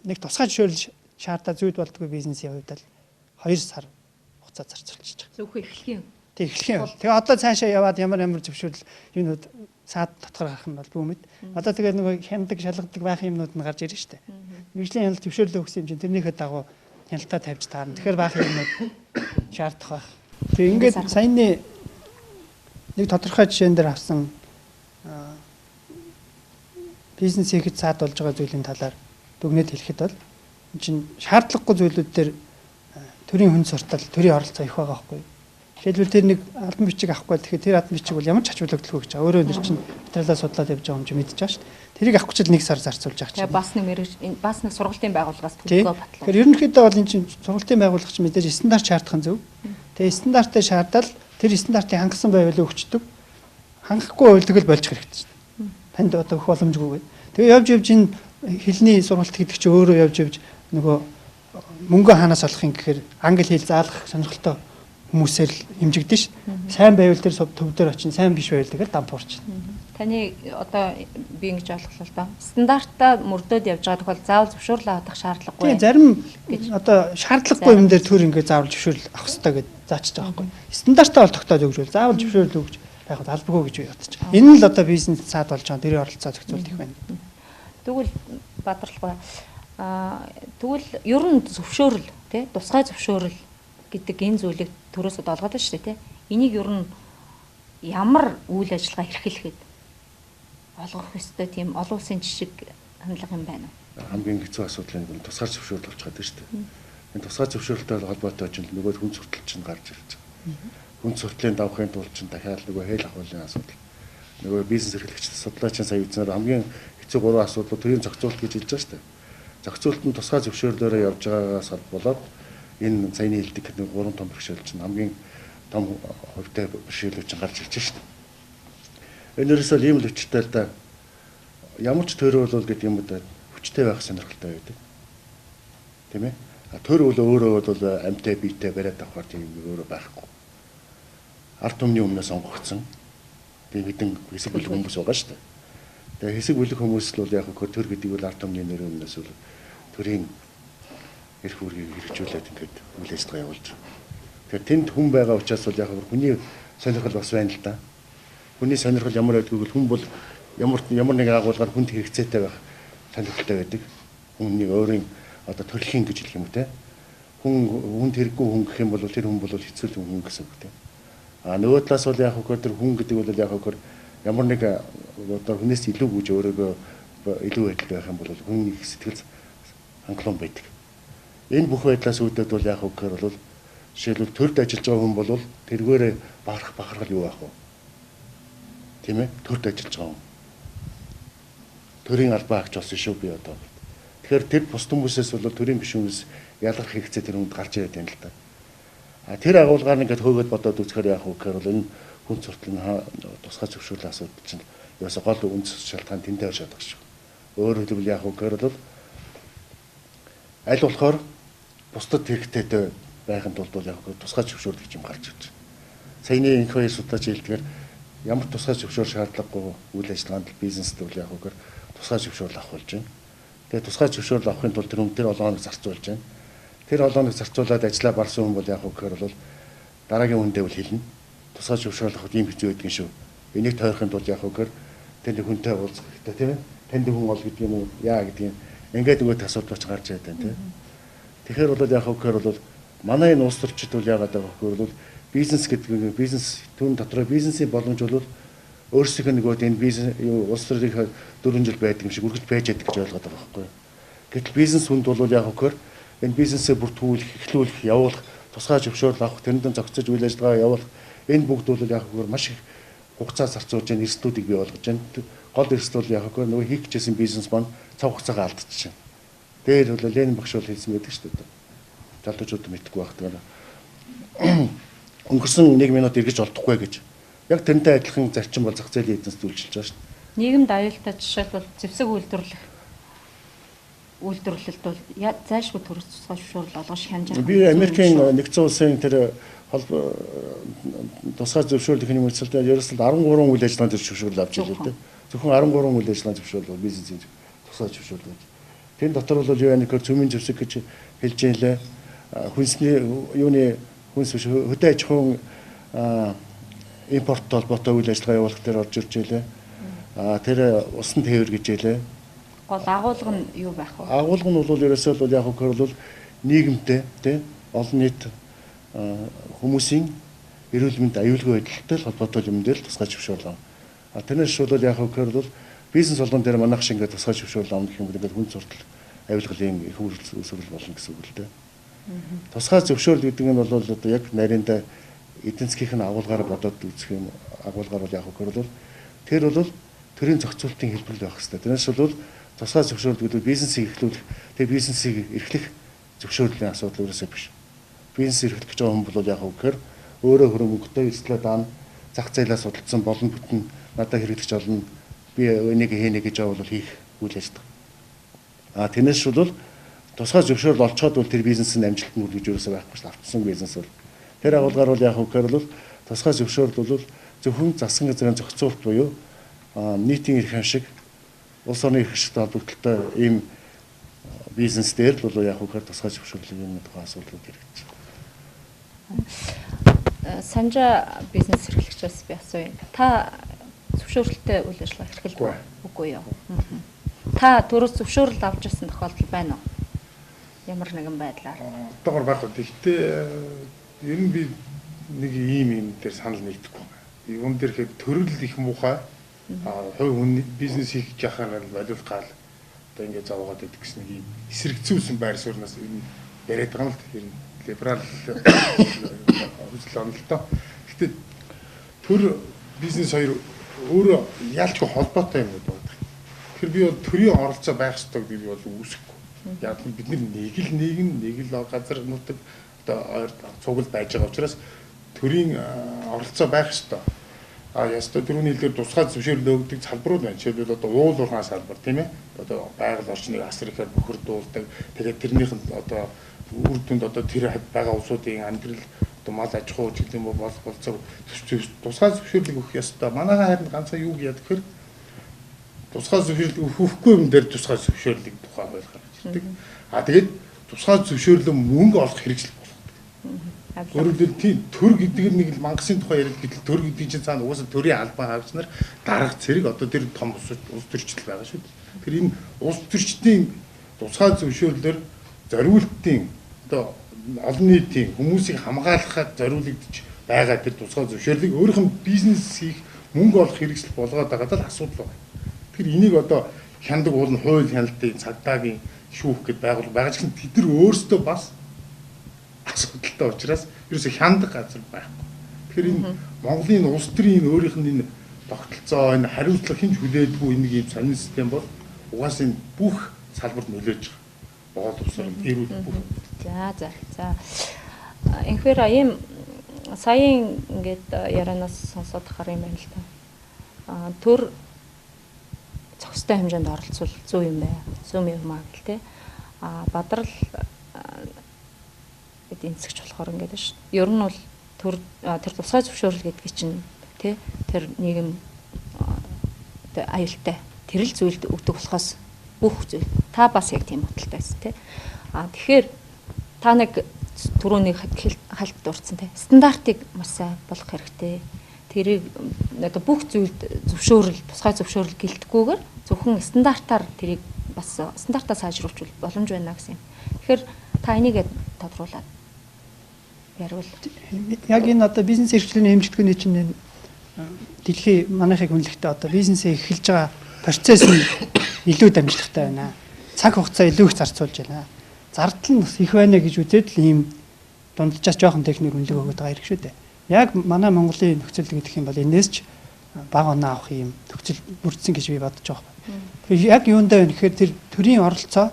нэг тусгай зөвшөөрөл шаардаа зүйд болдгоо бизнесийн хувьд л 2 сар хугацаа зарцуулж байгаа. Зөвхөн эхлэх юм. Тэг эхлэх юм. Тэгээ одоо цаашаа яваад ямар зөвшөөрөл юунууд саад дотор гарах нь бол бүүмэд. Одоо тэгээд нөгөө хяндаг шалгадаг байх юмнууд нь гарч ирж штэ. Мэргэжлийн хяналт зөвшөөрлөө өгсөн юм чинь тэрнийхээ дагуу хяналтаа тавьж таарна. Тэгэхээр байх юмнууд шаардах байх. Тэгээ ингээд саяны нэг тодорхой жишээн дээр авсан бизнес хийхэд саад болж байгаа зүйлийн талаар дүгнэж хэлэхэд бол энэ чинь шаардлагагүй зүйлүүд дээр төрийн хүн суртал, төрийн оролцоо их байгаа байхгүй юу? Жишээлбэл тэр нэг албан бичиг авахгүй тэгэхээр тэр албан бичиг бол ямар ч ач холбогдолгүй гэж байгаа. Өөрөө нэр чинь материалаа судлаад явж байгаа юм чи мэдчихэж байгаа шүү дээ. Тэрийг авахгүй ч 1 сар зарцуулж байгаа чинь. Тэгээ бас нэг мэрэж бас нэг сургалтын байгууллагаас төлөвлөгөө батлаа. Тэгэхээр ерөнхийдөө бол энэ чинь сургалтын байгууллага чинь мэдээж стандарт шаардах нь зөв. Тэгээ стандартыг шаардаад тэр стандартыг хангасан байвал өгчдөг. Хангахгүй байвал тэгэл болж хэрэгтэй шүү дээ. Танд одоо их боломжгүй. Тэгээ явж энэ хэлний сургалт гэдэг чинь өөрөө явж нөгөө мөнгө хаанаас олох юм гэхээр англи хэл заалгах сонирхолтой хүмүүсээр л хэмжигдэн ш. Сайн байвал тэр төв дээр очин, сайн биш байвал тэгэл дампуурч. Таны одоо би ингэж ойлголоо л доо. Стандартаа мөрдөөд явж байгаа тохиол заавал зөвшөөрлөө авах шаардлагагүй. Тийм зарим одоо шаардлагагүй юм дээр төр ингээд заавал зөвшөөрөл авах хэрэгтэй гэж заачиж байгаа байхгүй. Стандартаа бол тогтоож өгч бол заавал зөвшөөрөл өгч байх албагүй гэж бодож байгаа. Энэ л одоо бизнес саад болж байгаа тэрийн оролцоо зохицуулт их байна. Тэгвэл бадралгүй. Тэгвэл ер нь зөвшөөрөл тий тусгай зөвшөөрөл гэдэг энэ зүйлийг төрөөсөд олгоод байна шүү дээ тий. Энийг ер нь ямар үйл ажиллагаа эрхлэхэд олгох ёстой тийм олон улсын жишг хандлага юм байна уу? Хамгийн хэцүү асуудал нь тусгай зөвшөөрөл болж байгаа шүү дээ. Энэ тусгай зөвшөөрөлтэй холбоотой ч нөгөө хүн суртал чинь гарч ирж байгаа. Хүн суртлын давхын тулд чинь дахиад нөгөө хэл ахуулын асуудал. Нөгөө бизнес эрхлэгчид судлаа чинь сая үзнээр хамгийн хэцүү 3 асуудал төрийн зохицуулт гэж хэлж байгаа шүү дээ. Зохицуулт нь тусгай зөвшөөрлөөрөө явж байгаагаас болоод энэ саяны хэлдэг 3 том бэрхшээл чинь хамгийн том хувьтай бэрхшээлүүд чинь гарч ирж шүү дээ. Энээрээс л ийм л өчтэй л да ямар ч төр бол гэдэг юм да хүчтэй байх сонирхолтой байдаг. Тийм ээ? Төр бол өөрөө бол амьтай биетэй бариад авахар тийм өөрөө байхгүй. Ард түмний өмнөөс сонгогдсон. Тийм хэдэн хэсэг бүлэг хүмүүс байгаа шүү дээ. Тэгээ хэсэг бүлэг хүмүүс л бол яг хөө төр гэдэг бол ард түмний нэрийн өмнөөс бол төрийн эрх үүргийг хэрэгжүүлээд ингээд үйл ажиллагаа явуулж байгаа. Тэгэхээр тэнд хүн байгаа учраас бол яг хүний сонирхол бас байна л да. Хүний сонирхол ямар байдгийг бол хүн бол ямар нэг агуулгаар хүнд хэрэгцээтэй байх сонирхолтой байдаг. Хүнний өөрийн одоо төрөлхийн гэж хэлэх юм уу те. Хүнд хэрэггүй хүн гэх юм бол тэр хүн бол хэцүү хүн гэсэн үг те. Нөгөө талаас бол яг хөө тэр хүн гэдэг бол яг хөө ямар нэг одоо хүнээс илүү гэж өөрөөгөө илүү байдал байх юм бол хүний сэтгэл хангалуун байдаг. Энэ бүх байдлаас үүдээд бол яг хөө бол жишээлбэл төрд ажиллаж байгаа хүн бол тэргээрээ бахархал юу байх вэ? Тийм ээ? Төрд ажиллаж байгаа хүн. Төрийн албаа агч болсон шүү би одоо. Тэгэхээр тэр бус хүмүүсээс бол төрийн биш хүмүүс ялгах хэрэгцээ тэр хүнд гарч ирээд байна л да. Тэр агуулгаар ингээд хөөгд бодоод үзэхээр яг үгээр бол энэ хүн сурталын тусгай зөвшөөрлөө асуудал чинь яасан гол үндэс шалтгаан тэндээ орж чадах шүү. Өөрөөр хэлбэл яг үгээр бол аль болохоор бусдад хэрэгтэйтэй байхын тулд бол яг тусгай зөвшөөрөл гэж юм гарч ирж байна. Саяны инх хоёр судлаач хэлдгээр ямар тусгай зөвшөөрөл шаардлагагүй үйл ажиллагаанд бизнест бол яг үгээр тусгай зөвшөөрөл авах болж байна. Тэгээ тусгай зөвшөөрөл авахын тулд тэр хүн олон хоног зарцуулж байна. Тэр олон хоног зарцуулаад ажиллаа барсан хүн бол яг үгээр бол дараагийн хүндээ бол хэлнэ. Тусгай зөвшөөрөл авах ийм хэцүү байдаг шүү. Энийг тойрохын тулд яг үгээр тэр хүнтэй уулзах хэрэгтэй тийм ээ. Танд хүн ол гэдэг юм уу яа гэдэг юм. Ингээд нөгөө асуудал ч гарч ирээд байна тийм. Тэгэхээр бол яг үгээр бол манай энэ улс төрчид бол яагаад байгаа вэ гэвэл бизнес гэдэг бизнес түүн дотроо бизнесийн боломж бол өөрсдийнх нь нөгөө энэ бизнес улс төрийн 4 жил байдаг юм шиг үргэлж байж байдаг гэж ойлгоод байгаа байхгүй. Гэтэл бизнес хүнд бол яг үгээр энэ бизнесээ бүртгүүлэх, эхлүүлэх, явуулах, тусгай зөвшөөрөл авах, тэрэндээ зохицож үйл ажиллагаа явуулах энэ бүгд бол яг үгээр маш их хугацаа зарцуулж байгаа эрсдлүүдийг бий болгож байна. Гол эрсдэл бол яг үгээр нөгөө хийх гэжсэн бизнес маань цаг хугацаагаа алдчихж байна. Дээр бол Ленин багш бол хэлсэн байдаг шүү дээ. Залуучууд мэдгүй байх гэдэг. Өнгөрсөн 1 минут эргэж олдохгүй гэж. Яг тэрнтэй адилхан зарчим бол зах зээлийн эзэнс үйлчилж байгаа шүү дээ. Нийгэмд аюултай жишээлбэл зэвсэг үйлдвэрлэх. үйлдвэрлэлд бол зайлшгүй төрөс тусгай зөвшөөрөл олгож хянаж Би Америкийн нэгдсэн улсын тэр тусгай зөвшөөрлөхийн нөхцөлд ерөөсөө 13 үйл ажиллагааны зөвшөөрөл авч ирлээ дээ. Зөвхөн 13 үйл ажиллагааны зөвшөөрөл бизнесийн тусгай зөвшөөрөл. Тэн дотор бол юу яа нэхэр цөмийн зэвсэг гэж хэлж байлаа. Хүнсний юуны хүнс биш хөдөө аж ахуйн импорт холбоотой үйл ажиллагаа явуулах дээр орж ирж байлаа. Тэр усан тээвэр гэж байлаа. Гол агуулга нь юу байх вэ? Агуулга нь бол ерөөсөө бол яг үгээр бол нийгэмтэй тий олон нийт хүмүүсийн эрүүл мэнд аюулгүй байдалтай холбоотой юм дээр тусгай зөвшөөрөл авна. Тэрнээс шууд яг үгээр бол бизнес болгон дээр манайх шиг ингээд тусгай зөвшөөрөл авах юм бол ингээд хүн суртал аюулгын их үүсвэр болно гэсэн үг л дээ. Тусгай зөвшөөрөл гэдэг нь бол одоо яг нарийнда эдийн засгийн агуулгаар бодоод үзэх юм агуулгаар бол яг үгээр бол тэр бол төрийн зохицуулалтын хэлбэр байх хэрэгтэй. Тэрнээс бол тусгай зөвшөөрөл гэдэг бизнесийг эхлүүлэх, тэгээ бизнесийг эрхлэх зөвшөөрлийн асуудал ерөөсөө биш. Бизнес эрхлэх гэж байгаа хүн бол яг үгээр өөрөө хөрөнгөтэй эслээ даана зах зээлээс судалсан болон бүтэн надад хэрэглэж олно. Би энийг хийнэ гэж байгаа бол хийх үйл ажиллагаа. Тэрнээс бол тусгай зөвшөөрөл олцоод бол тэр бизнес нь амжилтанд хүргэж ерөөсөө байхгүй шүү. Автсан бизнес бол тэр агуулгаар бол яг үгээр бол тусгай зөвшөөрөл бол зөвхөн засгийн газрын зохицуулалт буюу нийтийн эрх ашиг улс орны эрх ашигтай холбогдолтой ийм бизнес дээр бол яг үгээр тусгай зөвшөөрлөгийн тухай асуудлууд хэрэгжиж байна. Санжа бизнес эрхлэгчээс би асууя. Та зөвшөөрлөлтөй үйл ажиллагаа эрхэлдэг үгүй юу? Та төрөөс зөвшөөрөл авч ирсэн тохиолдол байна уу? Ямар нэгэн байдлаар. Одоогор байх. Гэхдээ ер нь би нэг ийм дээр санал нэгдэхгүй байна. Юун дээр ихэд төрөл их муухай хувь хүн бизнес хийх яхаар болов гал одоо ингээд зовоогоод идэх гэсэн нэг ийм эсрэгцүүлсэн байр сууриас ер нь яриад байгаа юм л ер нь либерал үзэл онолтой. Гэхдээ төр бизнес хоёр өөрөө ялчгүй холбоотой юм байна. Тэгэхээр би бол төрийн оролцоо байх ёстой гэдэг би бол үүсэхгүй. Яг бид нэг л нийгэм, нэг л газар нутаг одоо цуглал байж байгаа учраас төрийн оролцоо байх ёстой. Ястаа түрүүний хэлдгээр тусгай зөвшөөрөл өгдөг салбарууд байна. Жишээлбэл одоо уул уурхай салбар тийм ээ. Одоо байгаль орчныг асар ихээр бохирдуулдаг. Тэгээд тэрнийх нь одоо үр дүнд одоо тэр байгаа улсуудын амьдрал одоо мал аж ахуй гэдэг юм бол болцоо тусгай зөвшөөрлөг өгөх ёстой. Манайхаа харин ганцаа юу гэж яддаг хэр тусгай зөвшөөрлөг өгөхгүй юм дээр тусгай зөвшөөрлөг тухай ойлгох хэрэгтэй. Тэгээд тусгай зөвшөөрлөө мөнгө олох хэрэгжил өөрөлдөл тийм төр гэдэг нэг мангасын тухай яриад гэтэл төр гэдэг чинь цаана угаасаа төрийн албан хаагчнаар дарах зэрэг одоо тэр том улс төрчил байгаа шүү дээ. Тэр энэ улс төрчдийн тусгай зөвшөөрлөөр зориултын одоо олон нийтийн хүмүүсийг хамгаалахад зориулагдж байгаа тэр тусгай зөвшөөрлийг өөрийнх нь бизнес хийх мөнгө олох хэрэгсэл болгоод байгаа л асуудал байна. Тэр энийг одоо хяндаг уул нь хууль хяналтын цагдаагийн шүүх гэд байгуул байгаа ч гэсэн тэд нар өөрсдөө бас асуудалтай учраас ерөөсө хяндаг газар байхгүй. Тэгэхээр энэ Монголын улс төрийн өөрийнх нь энэ тогтолцоо, энэ хариуцлага хинж хүлээдгүй нэг юм сонин систем бол угаасаа энэ бүх салбарт нөлөөж байгаа. Боол усаар эрүүл бүх. За. Инхээр ийм саяын ингээд ярианаас сонсоод харах юм байна л та. Төр зохистой хэмжээнд оролцвол зөв юм байна. Зөв юм аа гэл те. Бадрал эдийн засгч болохоор ингээд шүү. Ер нь бол тэр тусгай зөвшөөрөл гэдгийг чинь тий тэр нийгэм аюултай тэр л зүйлд өгдөг болохоос бүх зүйл та бас яг тийм бодолтой байсан тий. Тэгэхээр та нэг түрүүний хальт дурдсан тий стандартыг маш сайн болгох хэрэгтэй. Тэрийг одоо бүх зүйлд зөвшөөрөл тусгай зөвшөөрөл гэлтггүйгээр зөвхөн стандартаар тэрийг бас стандартаа сайжруулах боломж байна гэсэн юм. Тэгэхээр та энийг тодруулаад ярил. Яг энэ одоо бизнес эрхлэлийн хэмжигдэхүүний чинь дэлхийн манайхыг үнэлэхдээ одоо бизнесээ эхэлж байгаа процесс нь илүү дамжлагтай байна. Цаг хугацаа илүү их зарцуулж байна. Зардал нь их байна гэж үзээд л ийм дунджаас жоохон техник үнэлэг өгöd байгаа хэрэг шүү дээ. Яг манай Монголын нөхцөл гэдэг юм бол энэс ч бага оноо авах юм нөхцөл бүрдсэн гэж би бодож байгаа. Тэгэхээр яг юундаа вэ гэхээр тэр төрийн оролцоо,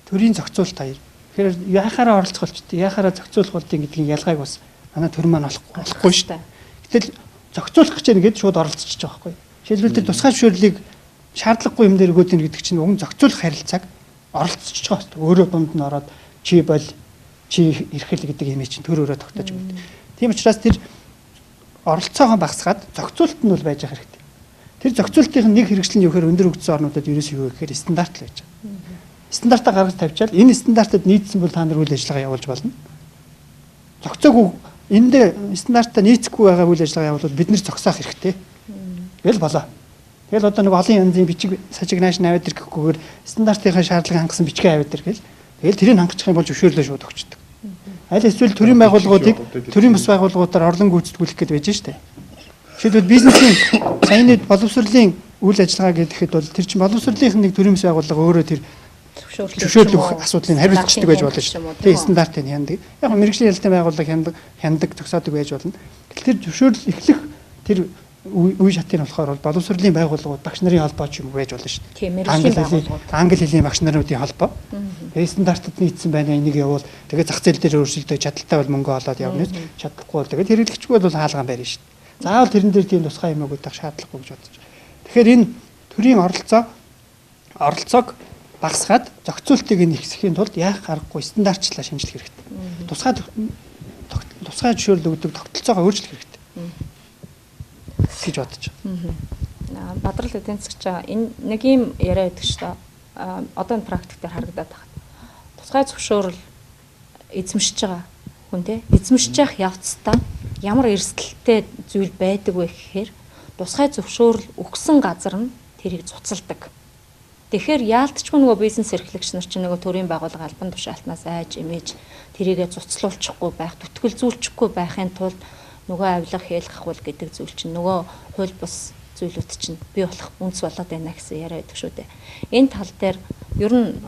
төрийн зохицуулалт хоёр. Тэгэхээр яхаараа оролцох болчтой, яхаараа зохицуулах болдгийг гэдгийг ялгааг бас манай төр маань олохгүй шүү дээ. Гэтэл зохицуулах гэж нэгэд шууд оролцож байгаа байхгүй. Жишээлбэл тэр тусгай зөвшөөрлийг шаардлагагүй юм дээр өгөөд ийн гэдэг чинь уг нь зохицуулах харилцааг оролцож байгаа шүү дээ. Өөрөө дунд нь ороод чи бол чи эрхэл гэдэг имиж чинь төр өрөө тогтоож өгдөг. Тийм учраас тэр оролцоогоо багасгаад зохицуулт нь бол байж байгаа хэрэгтэй. Тэр зохицуултын нэг хэрэгсэл нь юу гэхээр өндөр хөгжсөн орнуудад ерөөсөө юу гэхээр стандарт л байж байгаа. Стандартаа гаргаж тавьчаал энэ стандартад нийцсэн бол та нар үйл ажиллагаа явуулж болно. Зохицоогүй энд стандартаа нийцэхгүй байгаа үйл ажиллагаа явуулбал бид нэр зогсоох хэрэгтэй. Тэгэл болоо. Тэгэл одоо нэг олон янзын бичиг сажигнаш аваад ирэхгүйгээр стандартынхаа шаардлагыг хангасан бичгээ аваад иргээл. Тэгэл тэрийг хангах юм бол зөвшөөрлөө шууд өгчдөг. Аль эсвэл төрийн байгууллагуудыг төрийн бас байгууллагуудаар орлон гүйцэтгүүлэх гэдэг байж штэ. Жишээлбэл бизнесийн саяны боловсролын үйл ажиллагаа гэхэд бол тэр чинь боловсролынх нэг төрийн бас байгууллага өөрөө тэр зөвшөөрлөх асуудлыг хариуцдаг байж болно шүү дээ. Тэгээ стандартыг хяндаг. Яг нь мэрэгжлийн ялтын байгууллага хяндаг төгсөөдөг байж болно. Тэгэхээр зөвшөөрөл эхлэх тэр үе шатын болохоор боловсролын байгууллагууд багш нарын холбоо ч юм уу байж болно шүү дээ. Тийм мэрэгжлийн байгууллагууд. Англи хэлний багш нарын холбоо. Тэгээ стандартад нийцсэн байна энийг явуул. Тэгээ зах зээл дээр өөрчлөлтөө чадaltaй бол мөнгө олоод явна. Чадахгүй бол тэгээд хэрэглэгчгүй бол хаалгаан барина шүү дээ. Заавал тэрэн дээр тийм тусгай юмыг өгөх шаардлагагүй гэж бодож байна. Тэгэхээр энэ төрийн оролцоог багасгаад зохицуултыг нь ихсэхийн тулд яах аргагүй стандартчлаа шинжлэх хэрэгтэй. Тусгай зөвшөөрөл өгдөг тогтолцоогоо өөрчлөх хэрэгтэй. Гэж бодож байна. Бадрал эдийн засгч энэ нэг юм яриа байдаг шүү дээ. Одоо энэ практик дээр харагдаад байна. Тусгай зөвшөөрөл эзэмшиж байгаа хүн те эзэмшиж явах явцдаа ямар эрсдэлтэй зүйл байдаг вэ гэхээр тусгай зөвшөөрөл өгсөн газар нь тэрийг цуцалдаг. Тэгэхээр яалтчгүй нөгөө бизнес эрхлэгч нар чинь нөгөө төрийн байгууллага албан тушаалтнаас айж имэж тэрийгэ цуцлуулчихгүй байх, түтгэлзүүлчихгүй байхын тулд нөгөө авилга хэлгахвал гэдэг зүйл чинь нөгөө хууль бус зүйлүүд чинь бий болох үндэс болоод байна гэсэн яриа байдаг шүү дээ. Энэ тал дээр ер нь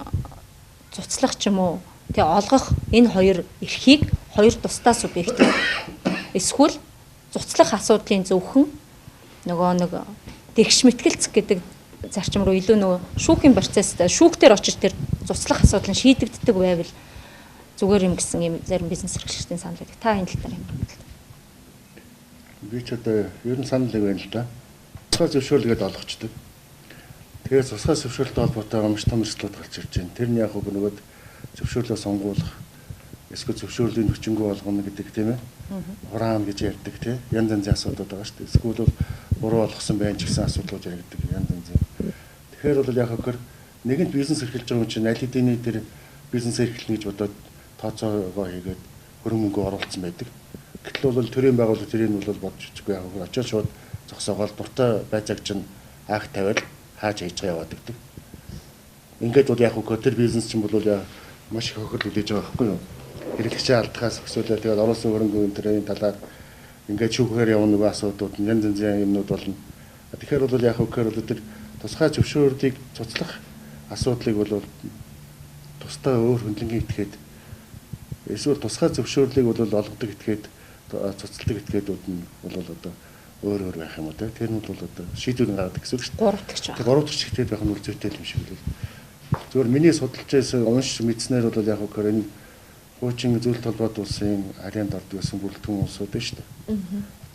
цуцлах ч юм уу тэгээ олгох энэ хоёр эрхийг хоёр тусдаа субъект эсвэл цуцлах асуудлын зөвхөн нөгөө нэг тэгш мэтгэлцэх гэдэг зарчим руу илүү нөгөө шүүхийн процесс шүүхтэр очиж тэр цуцлах асуудал нь шийдэгддэг байвал зүгээр юм гэсэн юм зарим бизнес эрхлэгчдийн санал байдаг. Та энэ тал дээр юм байна. Би ч одоо ер нь санал нэг байна л да. Тусгай зөвшөөрлөгээд олгочдөг. Тэгээд тусгай зөвшөөрлөлтэй холбоотой маш том эрсдлүүд гарч ирж байна. Тэр нь яг нөгөө зөвшөөрлөө сонгуулах, эсвэл зөвшөөрлийн хүчингү болгоно гэдэг тийм ээ. Хураан гэж ярьдаг тийм. Янз янзын асуудал байгаа шүү дээ. Эсвэл бол буруу болгосон байх ч гэсэн асуудлууд яригддаг янз янзын. Тэгэхээр бол яг хөр нэгэнт бизнес эрхэлж байгаа юм чинь аль хэдийн тэр бизнес эрхлэнэ гэж бодоод тооцоогоо хийгээд хөрөнгө мөнгө оруулсан байдаг. Гэтэл бол төрийн байгууллага тэрийг нь бол бодож үзгүй яг хөр очиж шууд зогсоогоол дуртай байцааг чинь хаах тавиал хааж хийж яваад гэдэг. Ингээд бол яг хөр тэр бизнес чинь бол маш их хохирол үлээж байгаа байхгүй юу? Хэрэглэгчээ алдахаас өсөөлөө тэгээд оруулсан хөрөнгө төрийн талаар ингээд шүүхээр явна нөгөө асуудууд янз янзын юмнууд болно. Тэгэхээр бол яг хөр тэр тусгай зөвшөөрлийг цуцлах асуудлыг бол тусдаа өөр хөндлөнгийн этгээд эсвэл тусгай зөвшөөрлийг бол олгодог этгээд цуцалдаг этгээдүүд нь бол одоо өөр байх юм уу те. Тэр нь бол одоо шийдвэр гаргадаг гэсэн үг шүү дээ. Гуравдагч этгээд байх нь үл зүйтэй юм шиг л. Зөвхөн миний судалж байсан унш мэдснээр бол яг хөр энэ хуучин зүйл толгойд улсын арианд ордог гэсэн бүрэлдэхүүн улсууд байна шүү дээ.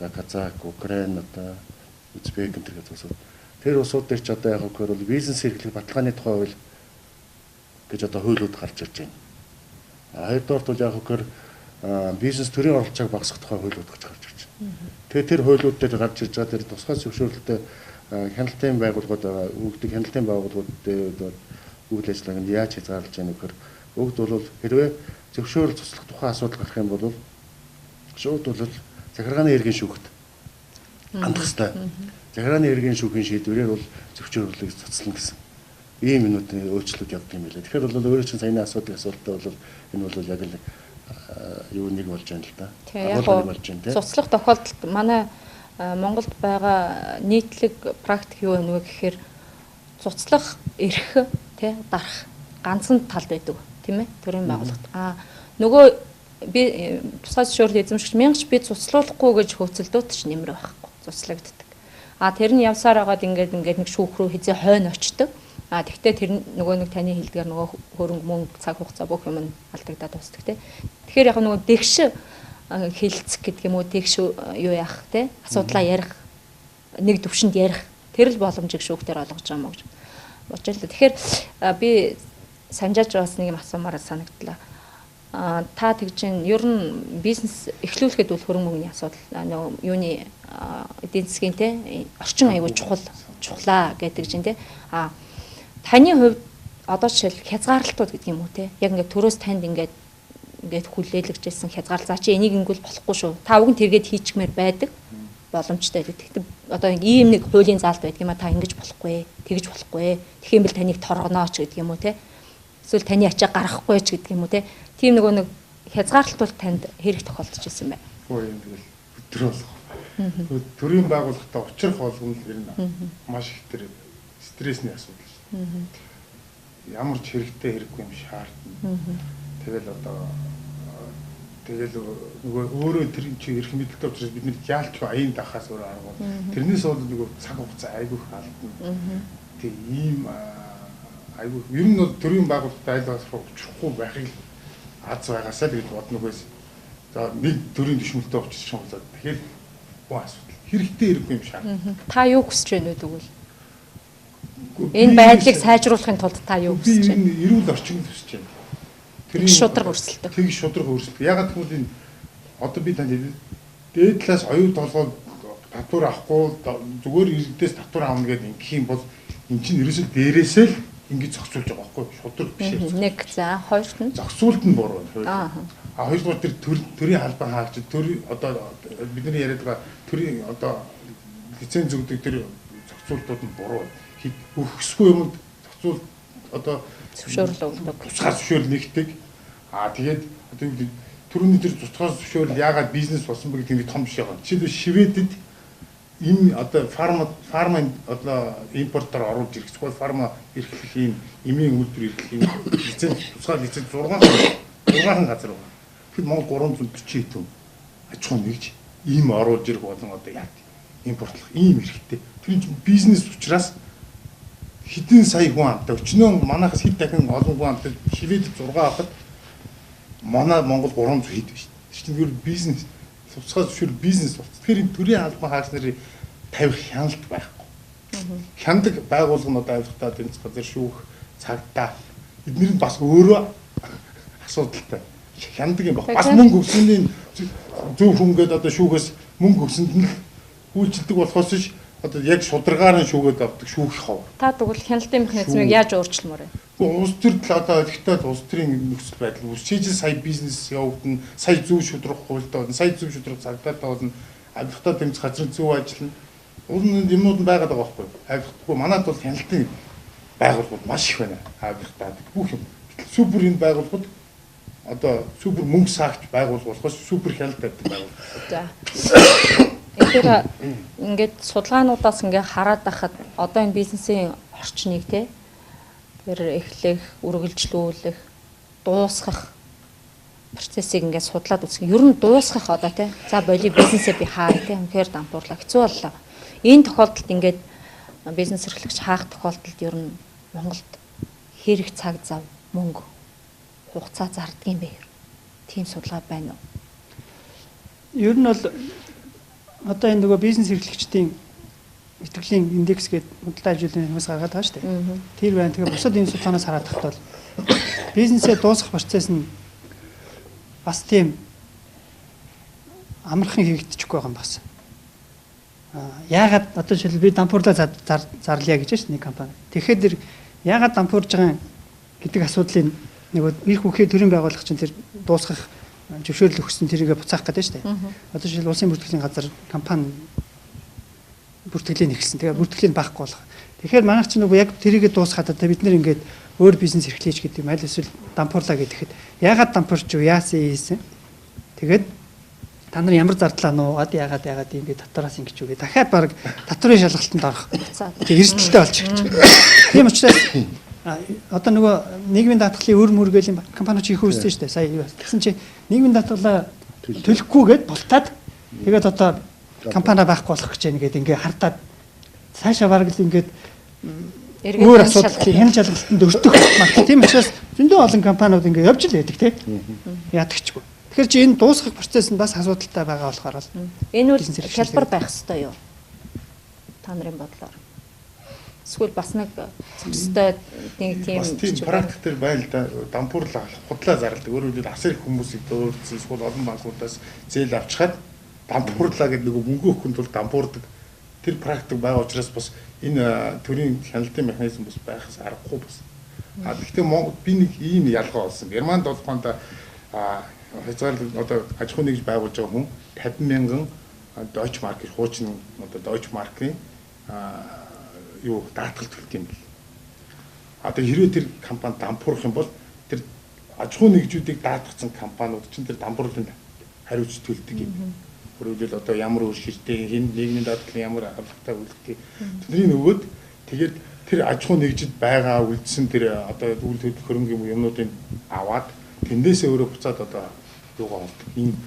Одоо Казак, Украин, одоо Узбек энэ төр улсууд. Тэр улсууд дээр ч одоо яг хөр бол бизнес эрхлэх баталгааны тухай хууль гэж одоо хуулиуд гарч ирж байна. Хоёрдугаар бол яг хөр бизнес төрийн оролцоог багасгах тухай хуулиуд гэж гарч ирж байна. Тэгээ тэр хуулиуд дээр гарч ирж байгаа тэр тусгай зөвшөөрлөлтөй хяналтын байгууллагууд өгдөг хяналтын байгууллагууд дээр үйл ажиллагааг нь яаж хязгаарлаж байгаа нөхөр өгд бол хэрвээ зөвшөөрөл цуцлах тухай асуудал гарах юм бол шууд бол захиргааны иргэн шүүхт хандах ёстой. Захиргааны иргэн шүүхийн шийдвэрээр бол зөвшөөрлийг цуцлана гэсэн ийм минутын өөрчлөлт явдаг юм билээ. Тэгэхээр бол өөрөө чинь саяны асуудлын асуултаа бол энэ бол яг л юу нэг болж байна л да. Яг цуцлах тохиолдолд манай Монголд байгаа нийтлэг практик юу вэ гэхээр цуцлах эрх тий дарах ганцхан тал байдаг тийм ээ төрийн байгууллагт. Нөгөө би тусгай зөвшөөрөл эзэмшигч мянгач би цуцлуулахгүй гэж хөөцөлдөөд ч нэмэр байхгүй цуцлагддаг. Тэр нь явсаар агаад ингээд нэг шүүх рүү хизээ хойно очдог. Тэгвэл тэр нөгөө нэг таны хэлдгээр нөгөө хөрөнгө мөнгө цаг хугацаа бүх юм нь алдагдаад тусдаг тий. Тэгэхээр яг нөгөө дэгш хилцэх гэдэг юм уу дэгш юу яах тий асуудлаа ярих нэг төвшөнд ярих тэр л боломжийг шүүхтэр олгож байгаа юм гэж бодож байна. Тэгэхээр би санжааж бас нэг юм асуумаар санагдлаа. Та тэгжин ер нь бизнес эхлүүлэхэд бол хөрөнгө мөнгөний асуудал нөгөө юуны эдийн засгийн те орчин аягүй чухлаа гэдэг чинь те. Таны хувьд одоо жишээл хязгаарлалтууд гэдэг юм уу те. Яг ингээд төрөөс танд ингээд хүлээлгэжсэн хязгаарлал. За чи энийг ингүүл болохгүй шүү. Та уг нь тэргээд хийчмээр байдаг боломжтой байдаг. Тэгтээ одоо ийм нэг хуулийн заалт байдаг юм а та ингэж болохгүй, тэгж болохгүй. Тэгэх юм бол таныг торгоно ч гэдэг юм уу те. Эсвэл таны ачаа гаргахгүй ч гэдэг юм уу те. Тийм нөгөө нэг хязгаарлалт бол танд хэрэг тохиолдож ирсэн байна. Хөө юм тэгэл өдрөө болох. Төрийн байгууллагатай учрах болгоно л ер нь маш их тэр стрессний асуудал. Ямар ч хэрэгтэй хэрэггүй юм шаардна. Тэгэл одоо нөгөө өөрөө тэр чи эрх мэдэлтэй учраас бид нэг яалч аян дахаас өөрөө арга. Тэрнээс бол нөгөө цаг хугацаа айгүйх алдна. Тэг ийм айгүй ер нь бол төрийн байгууллагатай айлгаас учрахгүй байхыг аз байгаасаа л гэж бодногоос. За нэг төрийн дэвшмэлтэй очиж болоод тэгэхээр гоо асуудал. Хэрэгтэй хэрэггүй юм шаардна. Та юу хүсэж байна вэ тэгвэл? Энэ байдлыг сайжруулахын тулд та юу хүсэж байна? Би эрүүл орчин хүсэж байна. Тэрийг шудраг өрсөлдөх. Тэг шудраг өрсөлдөх. Ягаад гэвэл энэ одоо би танд дээд талаас оюу толгой татвар авахгүй зүгээр иргэдээс татвар авна гэдэг ингэх юм бол эн чинь ерөөсөө дээрээсээ л ингэж зохицуулж байгаа байхгүй шудраг биш. Нэг за хоёрт нь зохицуулт нь буруу. Хоёрдугаар тэр төрийн албан хаагч төр одоо бидний яриад байгаа төрийн одоо лиценз өгдөг тэр зохицуултууд нь буруу. Өгөхгүй юмд зохицуул одоо зөвшөөрөл өгдөг. Тусгай зөвшөөрөл нэгдэг. Тэгээд одоо түрүүний тэр тусгай зөвшөөрөл яагаад бизнес болсон бэ гэдэг нь том биш байгаа. Жишээлбэл Шведэд энэ одоо фарма одоо импортоор оруулж ирэх эсвэл фарма эрхлэх ийм эмийн үйлдвэр эрхлэх ийм лиценз тусгай лиценз 6 газар байна. Тэгэхэд Монгол 340 хэдэн аж ахуй нэгж ийм оруулж ирэх болон одоо яа импортлох ийм хэрэгтэй. Тэр чинь бизнес учраас хэдэн сая хүн амтай өчнөө манайхаас хэд дахин олон хүн амтай Шведэд 6 авахад манай Монгол 300 хэд биш. Тэр чинь ер бизнес тусгай зөвшөөрөл бизнес болц. Тэгэхээр энэ төрийн албан хаагч нарын тавих хяналт байхгүй. Хяндаг байгууллага нь одоо авирахтаа тэнцэх газар шүүх цагтаа эдгээр нь бас өөрөө асуудалтай. Хяндаг юм баг. Бас мөнгө өгсөний зөв хүнгээд одоо шүүхээс мөнгө өгсөнд нь үйлчлдэг болохоос ш одоо яг шударгаар нь шүүгээд авдаг шүүх хов. Та тэгвэл хяналтын механизмыг яаж өөрчлөмөр вэ? Улс төр тал одоо ихтэй улс төрийн нөхцөл байдал үржиж сая бизнес явагдана, сая зөв шудрах хуультай болно, сая зөв шудрах цагдаатай болно, авирахтаа тэмцэх газрын зөв ажиллана. Уул юмнууд нь байгаад байгаа байхгүй. Авирахгүй манайд бол хяналтын байгууллагууд маш их байна. Авирахтаа бүх юм. Супер энэ байгууллагууд одоо супер мөнгө саагч байгууллагаас супер хяналт тавьдаг байгууллага. За. Тэгэхээр ингээд судалгаануудаас ингээд хараад байхад одоо энэ бизнесийн орчныг те тэр эхлэх, үргэлжлүүлэх, дуусгах процессыг ингээд судлаад үзэх. Ер нь дуусгах одоо те. За боли бизнесээ би хаа те. Үнэхээр дампуурлаа. Хэцүү боллоо. Энэ тохиолдолд ингээд бизнес эрхлэгч хаах тохиолдолд ер нь Монголд хэрэг цаг зав, мөнгө, хугацаа зарддаг юм бэ? Тийм судалгаа байна уу? Ер нь бол одоо энэ нөгөө бизнес эрхлэгчдийн итгэлийн индекс гэдэг бодлоо ажилтны хүмүүс гаргаад байгаа шүү дээ. Тэр байна. Тэгэхээр бусад энэ судалгаанаас хараад тахад бол бизнесээ дуусгах процесс нь бас тийм амархан хийгдчихгүй байгаа юм бас. Яагаад одоо жишээл би дампуурлаа зарлая гэж байна нэг компани. Тэгэхээр яагаад дампуурж байгаа гэдэг асуудлыг нэг их бүхий төрийн байгууллага чинь тэр дуусгах зөвшөөрөл өгсөн тэрийгэ буцаах гэдэг шүү дээ. Одоо жишээл улсын бүртгэлийн газар компани бүртгэлийн эхэлсэн. Тэгээ бүртгэлийн байхгүй болох. Тэгэхээр манайх чинь нөгөө яг тэрийгэ дуусгаад одоо бид нэр ингээд өөр бизнес эрхлэж гэдэг юм аль эсвэл дампуурлаа гэхэд яагаад дампуурч юу яасан ийсэн. Тэгээд та нар ямар зардлаа нуугаад яагаад ингэ татвараас ингэж үгээ дахиад баг татварын шалгалтанд орох. Тэг эрсдэлтэй болж ирж байгаа. Тийм учраас одоо нөгөө нийгмийн даатгалын өр мөргөлийн компаниуд их үүссэн шүү дээ. Сая юу гэсэн чи нийгмийн даатгалаа төлөхгүйгээд бултаад тэгээд одоо компани байхгүй болох гэж байна гэдэг ингээ хардаад цаашаа бараг л ингээд өөр асуудал хяналт шалгалтанд өртөх магадгүй. Тийм учраас зөндөө олон компаниуд ингээ явж л байдаг тийм. Ядагчгүй. Тэгэхээр чи энэ дуусгах процесс нь бас асуудалтай байгаа болохоор л энэ үл хялбар байх ёстой юу? Та нарын бодлоор. Эсвэл бас нэг зөвстэй нэг тийм бас тийм практик төр байна л да. Дампуурлаа худлаа зарладаг. Өөрөөр хэлбэл асар их хүмүүсийг дөөрсөн эсвэл олон банкудаас зээл авчихад дампуурлаа гэдэг нэг мөнгө өгөхөнд бол дампуурдаг. Тэр практик байгаа учраас бас энэ төрийн хяналтын механизм бас байхаас аргагүй бас. Гэхдээ Монгол би нэг ийм ялгаа олсон. Германд бол хондоо хязгаарлалт одоо аж ахуйн нэгж байгуулж байгаа хүн 50,000 Deutsche Mark хуучин одоо Deutsche Mark-ийн юу даатгал төлөх юм бэл. Одоо хэрвээ тэр компани дампуурах юм бол тэр аж ахуйн нэгжүүдийг даатгацсан компаниуд чинь тэр дампуурлын хариуц төлдөг юм. Өөрөлдөл одоо ямар үр ширтээ хин нийгмийн даатгалын ямар авлагатай үлдэх тэрний нөгөөд тэгээд тэр аж ахуйн нэгжид байгаа үлдсэн тэр одоо үйл хөдлөх хөрөнгөний юмнуудыг аваад тэндээсээ өөрөө буцаад одоо юугаа болдог. Ийм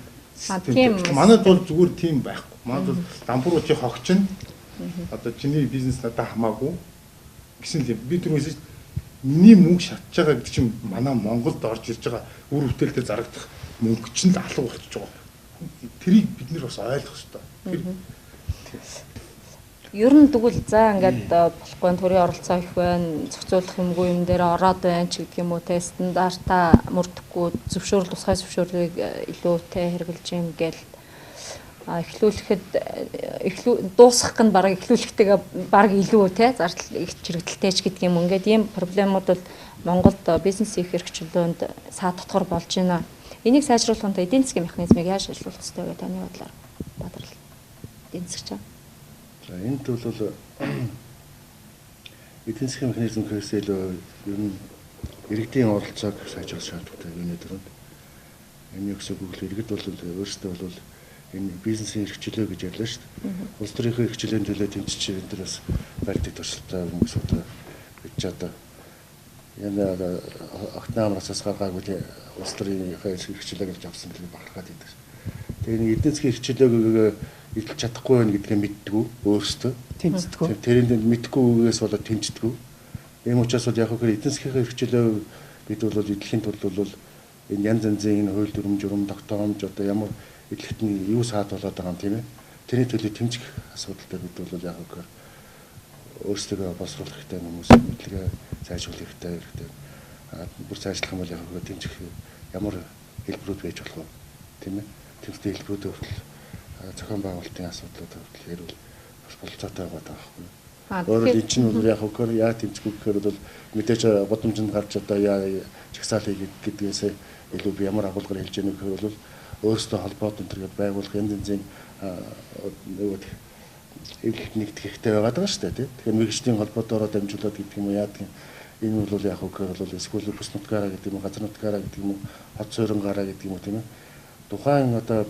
манайд бол зүгээр тийм байхгүй. Манайд бол дампууруудын хогч нь одоо чиний бизнес надад хамаагүй гэсэн л би түрүүнээс миний мөнгө шатж байгаа гэдэг чинь манай Монголд орж ирж байгаа үр бүтээлтэй зарагдах мөнгө чинь л алга болчихж байгаа. Тэрийг бид нэр бас ойлгох хэрэгтэй. Ер нь тэгвэл за ингээд болохгүй төрийн оролцоо их байна, зохицуулах юмгүй юм дээр ороод байна ч гэдэг юм уу те стандартаа мөрдөхгүй зөвшөөрөл тусгай зөвшөөрлийг илүү те хэрэгжилж юм гээл эхлүүлэхэд дуусгах нь бараг эхлүүлэхтэйгээ бараг илүү те зардал их чирэгдэлтэй ч гэдэг юм. Ингээд ийм проблемууд бол Монголд бизнес их эрхчлөөнд саад дотгор болж байна. Энийг сайжруулахын тулд эдийн засгийн механизмыг яаж ажиллуулах ёстой вэ таны бодлоор? Бодрол. Эдийн засгийн. За энд бол эдийн засгийн механизм гэхээс илүү ер нь иргэдийн оролцоог сайжруулах шаардлагатай энэ төрөнд. Энэ юу гэсэн үг вэ? Иргэд бол өөрсдөө бол энэ бизнесийн эрхчлөө гэж ярьлаа шүү дээ. Улс төрийн эрхчлөөний төлөө тэмцэж энэ төр бас барьдаг туршилтаа хүмүүс одоо гэж одоо энэ огтны амраас гаргаагүй улс төрийн эрхчлөө гэж авсан гэдэг бахархаад байдаг. Тэгээ нэг эдийн засгийн эрхчлөөг эдэлж чадахгүй байх гэдгээ мэддэг өөрсдөө тэмцдэггүй. Тэрийг мэддэггүйгээс болоод тэмцдэггүй. Ийм учраас бол яг хөө эдийн засгийн эрхчлөө бид бол эдлэхийн тулд бол энэ янз янзын энэ хууль дүрм журам тогтоомж одоо ямар эдлэгт нь юу саад болоод байгаа юм тийм ээ. Тэрний төлөө тэмцэх асуудал дээр бид бол яг хөө өөрсдөө босруулах хэрэгтэй хүмүүс мэдлэгээ сайжруулах хэрэгтэй. Бүр сайжлах юм бол яг хөө тэмцэх ямар хэлбэрүүд байж болох вэ? Тийм ээ. Тэмцэх хэлбэрүүд хүртэл зохион байгуулалтын асуудлууд хүртэл ярил бас болцоотой байгаа байхгүй. Өөрөөр энэ чинь бол яг хөө яа тэмцэх гэхээр бол мэдээж годамжинд гарч одоо яа чагсаал хийгээд гэдгээс илүү би ямар агуулгаар хэлж яах вэ гэхээр бол өөрсдөө холбоод өнтергээд байгуулах янз янзын нөгөө эвлэлт нэгдэх хэрэгтэй байгаад байгаа шүү дээ тийм. Тэгэхээр мэргэжлийн холбоотойгоо дамжуулаад гэдэг юм уу яадаг юм. Энэ бол яг хөө бол эсвэл бүс нутгаараа гэдэг юм уу газар нутгаараа гэдэг юм уу хот суурингараа гэдэг юм уу тийм ээ. Тухайн одоо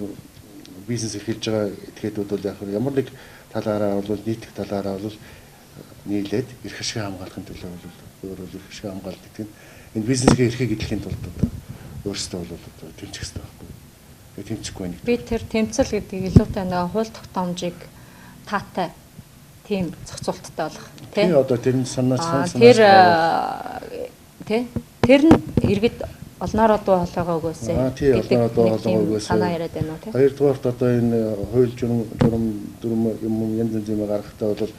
бизнес эрхэлж байгаа этгээдүүд бол яг ямар нэг талаараа бол нийтх талаараа бол нийлээд эрх ашиг хамгаалахын төлөө бол өөрөөр эрх ашиг хамгаалалт гэдэг нь энэ бизнесийн эрхийг эдлэхийн тулд одоо өөрсдөө бол одоо тэмцэх хэрэгтэй байхгүй. Тэгээ тэмцэхгүй нэг. Би тэр тэмцэл гэдэг илүүтэй нэг хууль тогтоомжийг таатай тийм зохицуулттай болох тий. Одоо тэр нь санаач тэр нь иргэд олноороо дуу хоолойгоо өгөөсэй. Тий, олноороо дуу хоолойгоо өгөөсэй. Санаа яриад байна уу тий? Хоёрдугаарт одоо энэ хууль журам дүрм юм янз янз юм гаргахтаа бол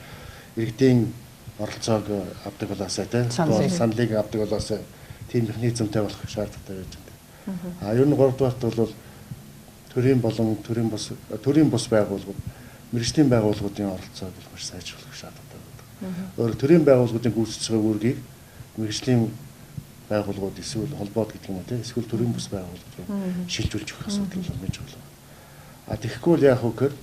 иргэдийн оролцоог авдаг болоосай тий. Саналыг авдаг болоосай. Тийм механизмтай болох шаардлагатай байж байна. Ер нь гуравдугаарт бол төрийн болон төрийн бус байгууллагууд мэргэжлийн байгууллагуудын оролцоог маш сайжруулах шаардлагатай байна. Өөрөөр төрийн байгууллагуудын гүйцэтгэх үүргийг мэргэжлийн байгууллагууд эсвэл холбоод гэдэг юм уу те эсвэл төрийн бус байгууллагууд шилжүүлж өгөх асуудал бол байж болно. Тэгэхгүй бол яг хөөр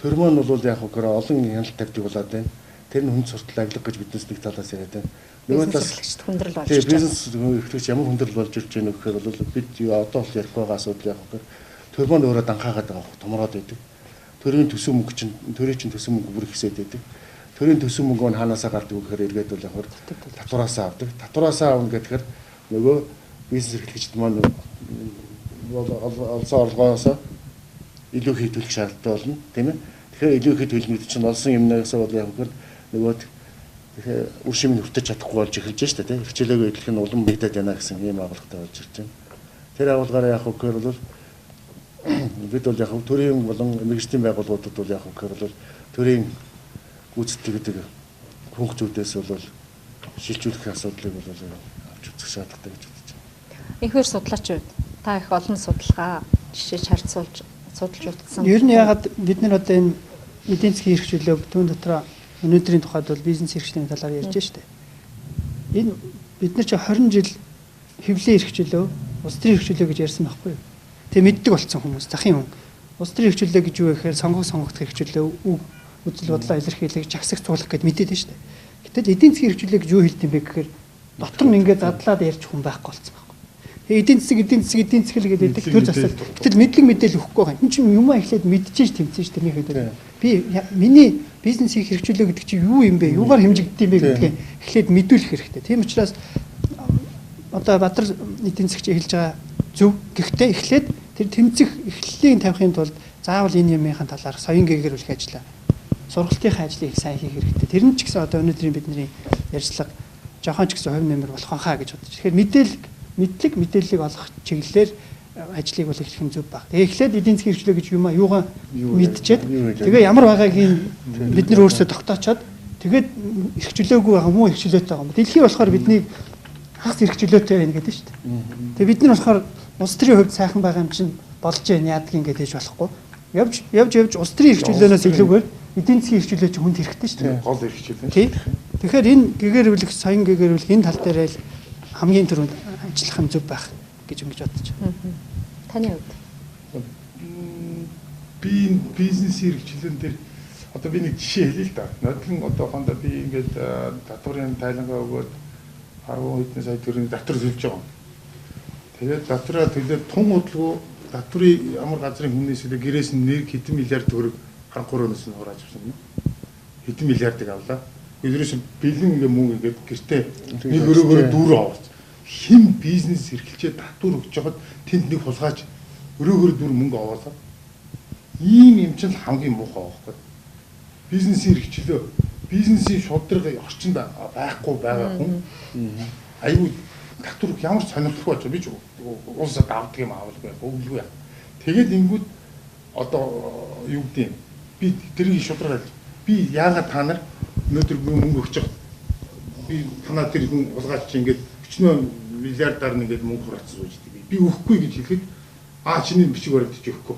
төр маань бол яг хөөр олон хяналт тавьдаг болоод байна. Тэр нь хүн суртал авилга гэж биднес нэг талаас яриад байна. Нөгөө талаас хүндрэл болж ирж байна. Бизнес эрхлэгч ямар хүндрэл болж ирж байна гэхээр бол бид одоо бол ярих байгаа асуудал яг хөөр төр маань өөрөө данхаагаад байгаа томроод байдаг. Төрийн төсөв мөнгө чинь төрийн чинь төсөв мөнгө бүр ихсээд байдаг. Төрийн төсөв мөнгө нь ханаасаа гардаг гэхээр эргээд бол яг татвараасаа авдаг. Татвараасаа авна гэхээр нөгөө бизнес эрхлэгчд маань олсон орлогоос илүү их төлөх шаардлагатай болно, тийм ээ. Тэгэхээр илүү их төлөх гэдэг чинь олсон юмнаас бол яг нөгөө тэгэхээр үр шимийг хүртэж чадахгүй болж эхэлж штэ тийм. Хичээлөөгөө идэх нь улам мэдээд байна гэсэн ийм агуулгатай болж ирж байна. Тэр агуулгаараа яг гэхээр бол бид бол яг төрийн болон мэргэжлийн байгууллагуудад бол яг гэхээр бол төрийн гүйцэтгэх гэдэг хөнгөжүүдээс бол шилжүүлэх асуудлыг бол авч үзэх шаардлагатай гэж бодож байна. Энэхээр судлаачид та их олон судалгаа жишээж харьцуулж судалж үзсэн. Ер нь ягаад бид нар одоо энэ эдийн засгийн эрх чөлөөг түүн дотроо өнөөдрийн тухайд бол бизнес эрхчлэлийн талаар ярьж штэ. Энэ бид нар чи 20 жил хэвлэлийн эрх чөлөө, улс төрийн эрх чөлөө гэж ярьсан байхгүй юу? Тэгээ мэддэг болсон хүмүүс, захын хүн. Улс төрийн эрх чөлөө гэж юу вэ гэхээр сонгогдох эрх чөлөө, үзэл бодлоо илэрхийлэх, жагсах цуулах гэд мэдээд байна штэ. Гэтэл эдийн засгийн эрх чөлөө гэж юу хэлдэг юм бэ гэхээр дотор нь ингээд задлаад ярьж хүн байхгүй болсон байхгүй. Тэгээ эдийн засаг л гэдэг төр засал. Гэтэл мэдлэг мэдээлэл өгөхгүй байгаа. Энд чинь юм эхлээд мэдчихэж тэмцэн штэ нэг хэдэ. Би миний бизнесийг хэрэгжүүлэх гэдэг чинь юу юм бэ? Юугаар хэмжигддэг юм бэ гэдгийг эхлээд мэдүүлэх хэрэгтэй. Тийм учраас одоо Баатар эдийн засгч хэлж байгаа зөв. Гэхдээ эхлээд тэр тэмцэх эхлэлийг тавихын тулд заавал энэ юмын талаар соён гээгэрүүлэх ажлаа, сургалтынхаа ажлыг сайн хийх хэрэгтэй. Тэр нь ч гэсэн одоо өнөөдрийн бидний ярьцлага жоохон ч гэсэн хувь нэмэр болох хаа гэж бодож. Тэгэхээр мэдээллийг олох чиглэлээр ажлыг бол эхлэх нь зөв баг. Тэгээ эхлээд эдийн засгийн хэрэгжлөө гэж юугаа мэдчихэд тэгээ ямар байгааг бид нар өөрсдөө тогтоочоод тэгээд хэрэгжлөөгүй байгаа муу хэрэгжлөөтэй байгаа юм. Дэлхий болохоор бидний хагас хэрэгжлөөтэй байна гэдэг нь шүү дээ. Тэгээ бид нар болохоор улс төрийн хувьд сайхан байгаа юм чинь болж яа яадгийн гэдэж болохгүй. Явж улс төрийн хэрэгжлөөнөөс илүүгээр эдийн засгийн хэрэгжлөө чинь хүнд хэрэгтэй шүү дээ. Гол хэрэгжлээ. Тэгэхээр энэ гээгэрүүлэх, соён гээгэрүүлэх энэ тал дээр л хамгийн түрүүнд ажиллах нь зөв байх гэж ингэж бодож байна. Таны хувьд би бизнесийн хэрэгжлэн дээр одоо би нэг жишээ хэлье л да. Нодлон одоохондоо би ингээд татварын тайлангаа өгөөд 10 хэдэн сая төгрөгийн татвар төлж байгаа. Тэгээд татвараа төлөөд тун удалгүй татврын ямар газрын хүнээс илээ гэрээс нь нэг хэдэн миллиард төгрөг харанхуй өрөөнөөс нь хурааж авсан юм. Хэдэн миллиардыг авлаа. Өдрөөс бэлэн ингээ мөнгө ингээд гэртээ нэг өрөөгөөр дүүрээ аваад хим бизнес эрхэлчээ татвар өгч жахад тэнд нэг хулгайч өрөөгөөр дүүр мөнгө аваалаа. Ийм юм чинь хамгийн муухай байхгүй. Бизнесийн эрхчлөө, бизнесийн шудраг орчинд байхгүй байгаа хүн аюу татвар ямар сонирхолтой болж би ч улсад авдаг юм аавалгүй өглөө. Тэгээд ингүүд одоо юу гэдэг юм би тэрийг шудраг би яагаад та нар өнөөдөр мөнгө өгч байгаа би танаа тэр хүн улгаач чи ингээд 40 миллиардаар нэгээд мөнгө хураацсан үждэг би өгөхгүй гэж хэлэхэд чиний бичиг баримт чи өгөхгүй.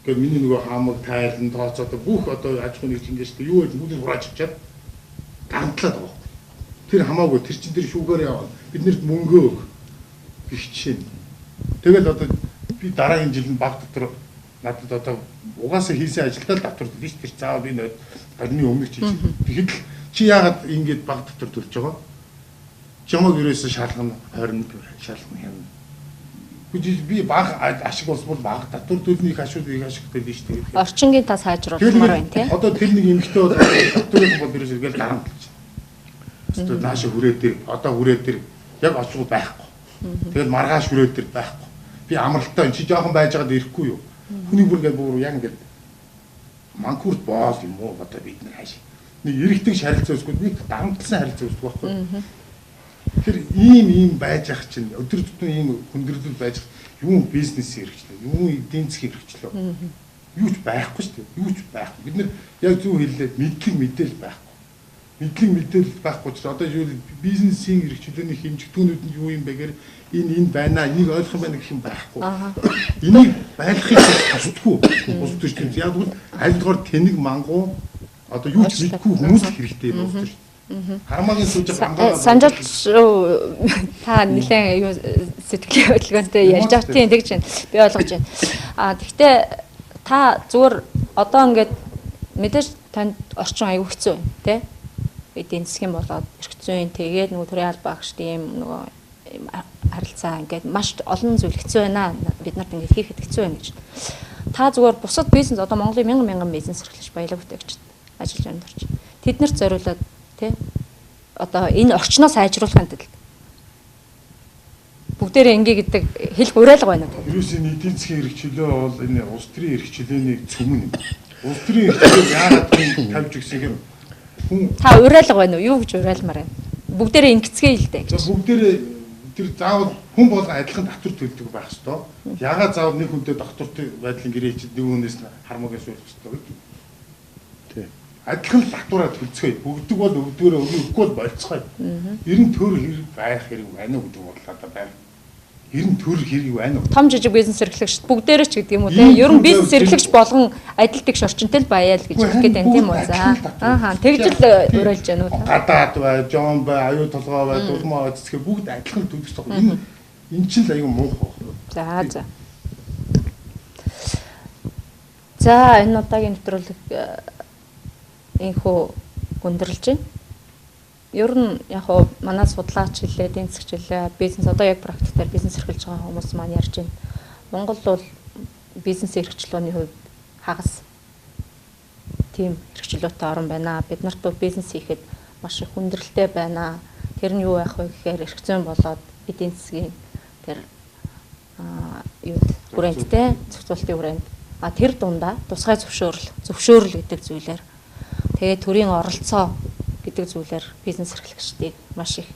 Гэхдээ миний нөгөө хаамаг тайлан тооцоод бүх одоо аж ахуйн нэгжинээс юу гэж бүгд хурааж авчаад гантлаад байгаа. Тэр хамаагүй тэр чин тэр шүүгээр яваа биднэрт мөнгө өг гэх чинь. Тэгэл одоо би дараагийн жил нь баг дотор надад одоо угаасаа хийсэн ажилдаа л татвар төлж тэр заавал би гарны өмнөх чи тэгэхэд чи яагаад ингэж баг дотор төлж байгаа? Чамаг ерөөсөө шалгана 20 шалгана хянана. Би баг ашиг улс бол баг татвар төлнөх ашиг төлнө шүү дээ. Орчингийн тас сайжруулмаар байна тий. Одоо тэр нэг эмэгтэй бол татварын бол ерөөсөө ингээл гарна гэж. Өөртөө наашаа хүрээ дээр одоо хүрээ дээр яг очгоо байхгүй. Тэгэл маргааш хүрээ дээр байхгүй. Би амралтаа чи жоохон байж байгаад ирэхгүй юу? Хүний бүр ингээд бүр яг ингээд манкурт боол юм уу одоо бид нар хааш. Нэг эрэгтэй харилцаа өсгөх нэг дамталсан харилцаа өсгөх байхгүй. Тэр ийм байж ах чинь өдөр тутмын ийм хүндрэлүүд байж юу бизнесийн хэрэгчлээ, юу эдийн засгийн хэрэгчлээ. Юу ч байхгүй шүү дээ. Юу ч байхгүй. Бид нар яг зөв хэллээ мэдлэг мэдээлэл байхгүй. Мэдлэг мэдээлэл байхгүй ч одоо юу бизнесийн хэрэгчлээний хэмжигдэхүүнүүд нь юу юм бэ гэхээр энэ байна, энийг ойлгох юм байна гэх юм байхгүй. Энийг байлгахыг тусдаггүй. Улс төрчид яг бол аль дугаар тэнэг мангуу одоо юу ч мэдгүй хүмүүс хэрэгтэй юм улс төрчид. Хармаагийн сүүж гангаа санжаад та нэлээд юу сэтгэлийн хөдөлгөөнтэй ярьж байгаа тийм тэгж байна. Би ойлгож байна. Гэхдээ та зүгээр одоо ингээд мэдээж танд орчин аягүй хэцүү байна тий. Эдийн засгийн болоод эрхцэн тэгээд нөгөө төрийн албаа багш тийм нөгөө харилцаа ингээд маш олон зүйл хэцүү байна. Бид нарт ингээд хийхэд хэцүү байна гэж. Та зүгээр бусад бизнес одоо Монголын мянган бизнес эрхлэж баялаг бүтээгч ажиллаж байна дурч. Тэднэрт зориулаад тий одоо энэ орчноо сайжруулахын тулд бүгдээрээ ингээ гэдэг хэлэх уриалга байна уу? Ерөөсөө эдийн засгийн хэрэгчлөө бол энэ улс төрийн хэрэгчлээний цөмөн юм. Улс төрийн хэрэгчлээ яагаад тавьж өгсөн юм? Та уриалга байна уу? Юу гэж уриалмаар байна? Бүгдээрээ ингэцгээ л дээ гэж. Бүгдээрээ тэр заавал хүн болго адилхан татвар төлдөг байх ёстой. Яагаад заавал нэг хүнтэй доктортой байдлын гэрээ чид нэг хүнээс хармагаас үлдэх ёстой вэ? Тий. адилхан татвараа төлцгөөе. Өгдөг бол өгдөгөөрөө өгөхгүй бол болцгооё. Ер нь төр хэрэг байх хэрэг байна уу гэдэг бол одоо байна. Ер нь төр хэрэг байна уу? Том жижиг бизнес эрхлэгч бүгдээрээ ч гэдэг юм уу те. Ер нь бизнес эрхлэгч болгон адил тэгш орчинтэй л баяа л гэж хэлэх гээд байна тийм үү за. Ааха тэгж л уриалж байна уу? Гадаад бай, жон бай, аюу толгой бай, дулмаа цэцгээ бүгд адилхан төлөвч байгаа. Энэ чинь л аюу муухай байна. За. За энэ удаагийн нэвтрүүлэг инхүү гүндэрлэж байна. Ер нь яг хоо манай судлаач хэлээ, эдийн засгч хэлээ, бизнес одоо яг практикээр бизнес эрхэлж байгаа хүмүүс маань ярьж байна. Монгол бол бизнес эрхчлөөний хувьд хагас тийм эрхчлөөтэй орн байна. Бид нарт бизнес хийхэд маш их хүндрэлтэй байна. Тэр нь юу байх вэ гэхээр эрх зүйн болоод эдийн засгийн тэр юу бүрэндтэй зохицуултын бүрээнд тэр дундаа тусгай зөвшөөрөл гэдэг зүйлээр тэгээ төрийн оролцоо гэдэг зүйлээр бизнес эрхлэгчдийг маш их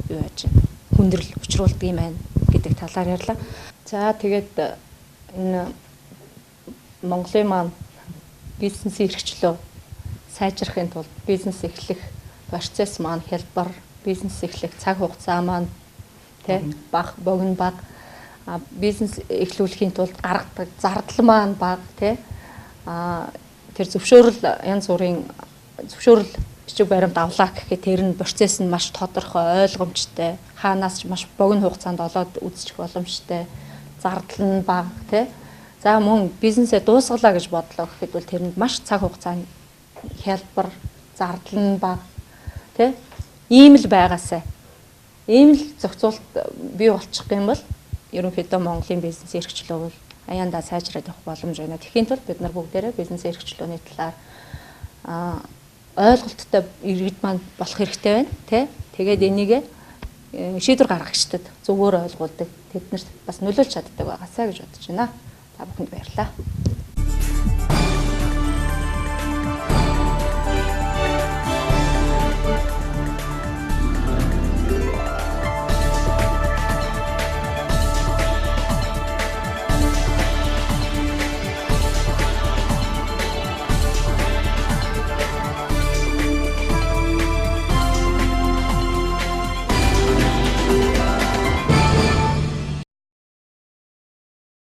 юу яаж хүндрэл учруулдаг юм байна гэдэг талаар ярьлаа. За тэгээд энэ Монголын маань бизнесийн эрхчлөө сайжрахын тулд бизнес эхлэх процесс маань хялбар, бизнес эхлэх цаг хугацаа маань бага, богино бага, бизнес эхлүүлэхийн тулд гаргадаг зардал маань бага тэр зөвшөөрөл янз бүрийн зөвшөөрөл бичиг баримт авлаа гэхэд тэр нь процесс нь маш тодорхой, ойлгомжтой, хаанаас ч маш богино хугацаанд олоод үзчих боломжтой, зардал нь бага За мөн бизнесээ дуусгалаа гэж бодлоо гэхэд бол тэрэнд маш цаг хугацааны хялбар, зардал нь бага ийм л байгаасай. Ийм л зохицуулт бий болчих юм бол ерөнхийдөө Монголын бизнес эрхчлөө бол аяндаа сайжраад явах боломж байна. Тэгэхийн тулд бид нар бүгдээрээ бизнес эрхчлөөний талаар ойлголттой иргэд маань болох хэрэгтэй байна. Тэгээд энийг шийдвэр гаргагчдад зөвөр ойлгуулдаг тэднэрт бас нөлөөлж чаддаг байгаасаа гэж бодож байна. Та бүхэнд баярлалаа.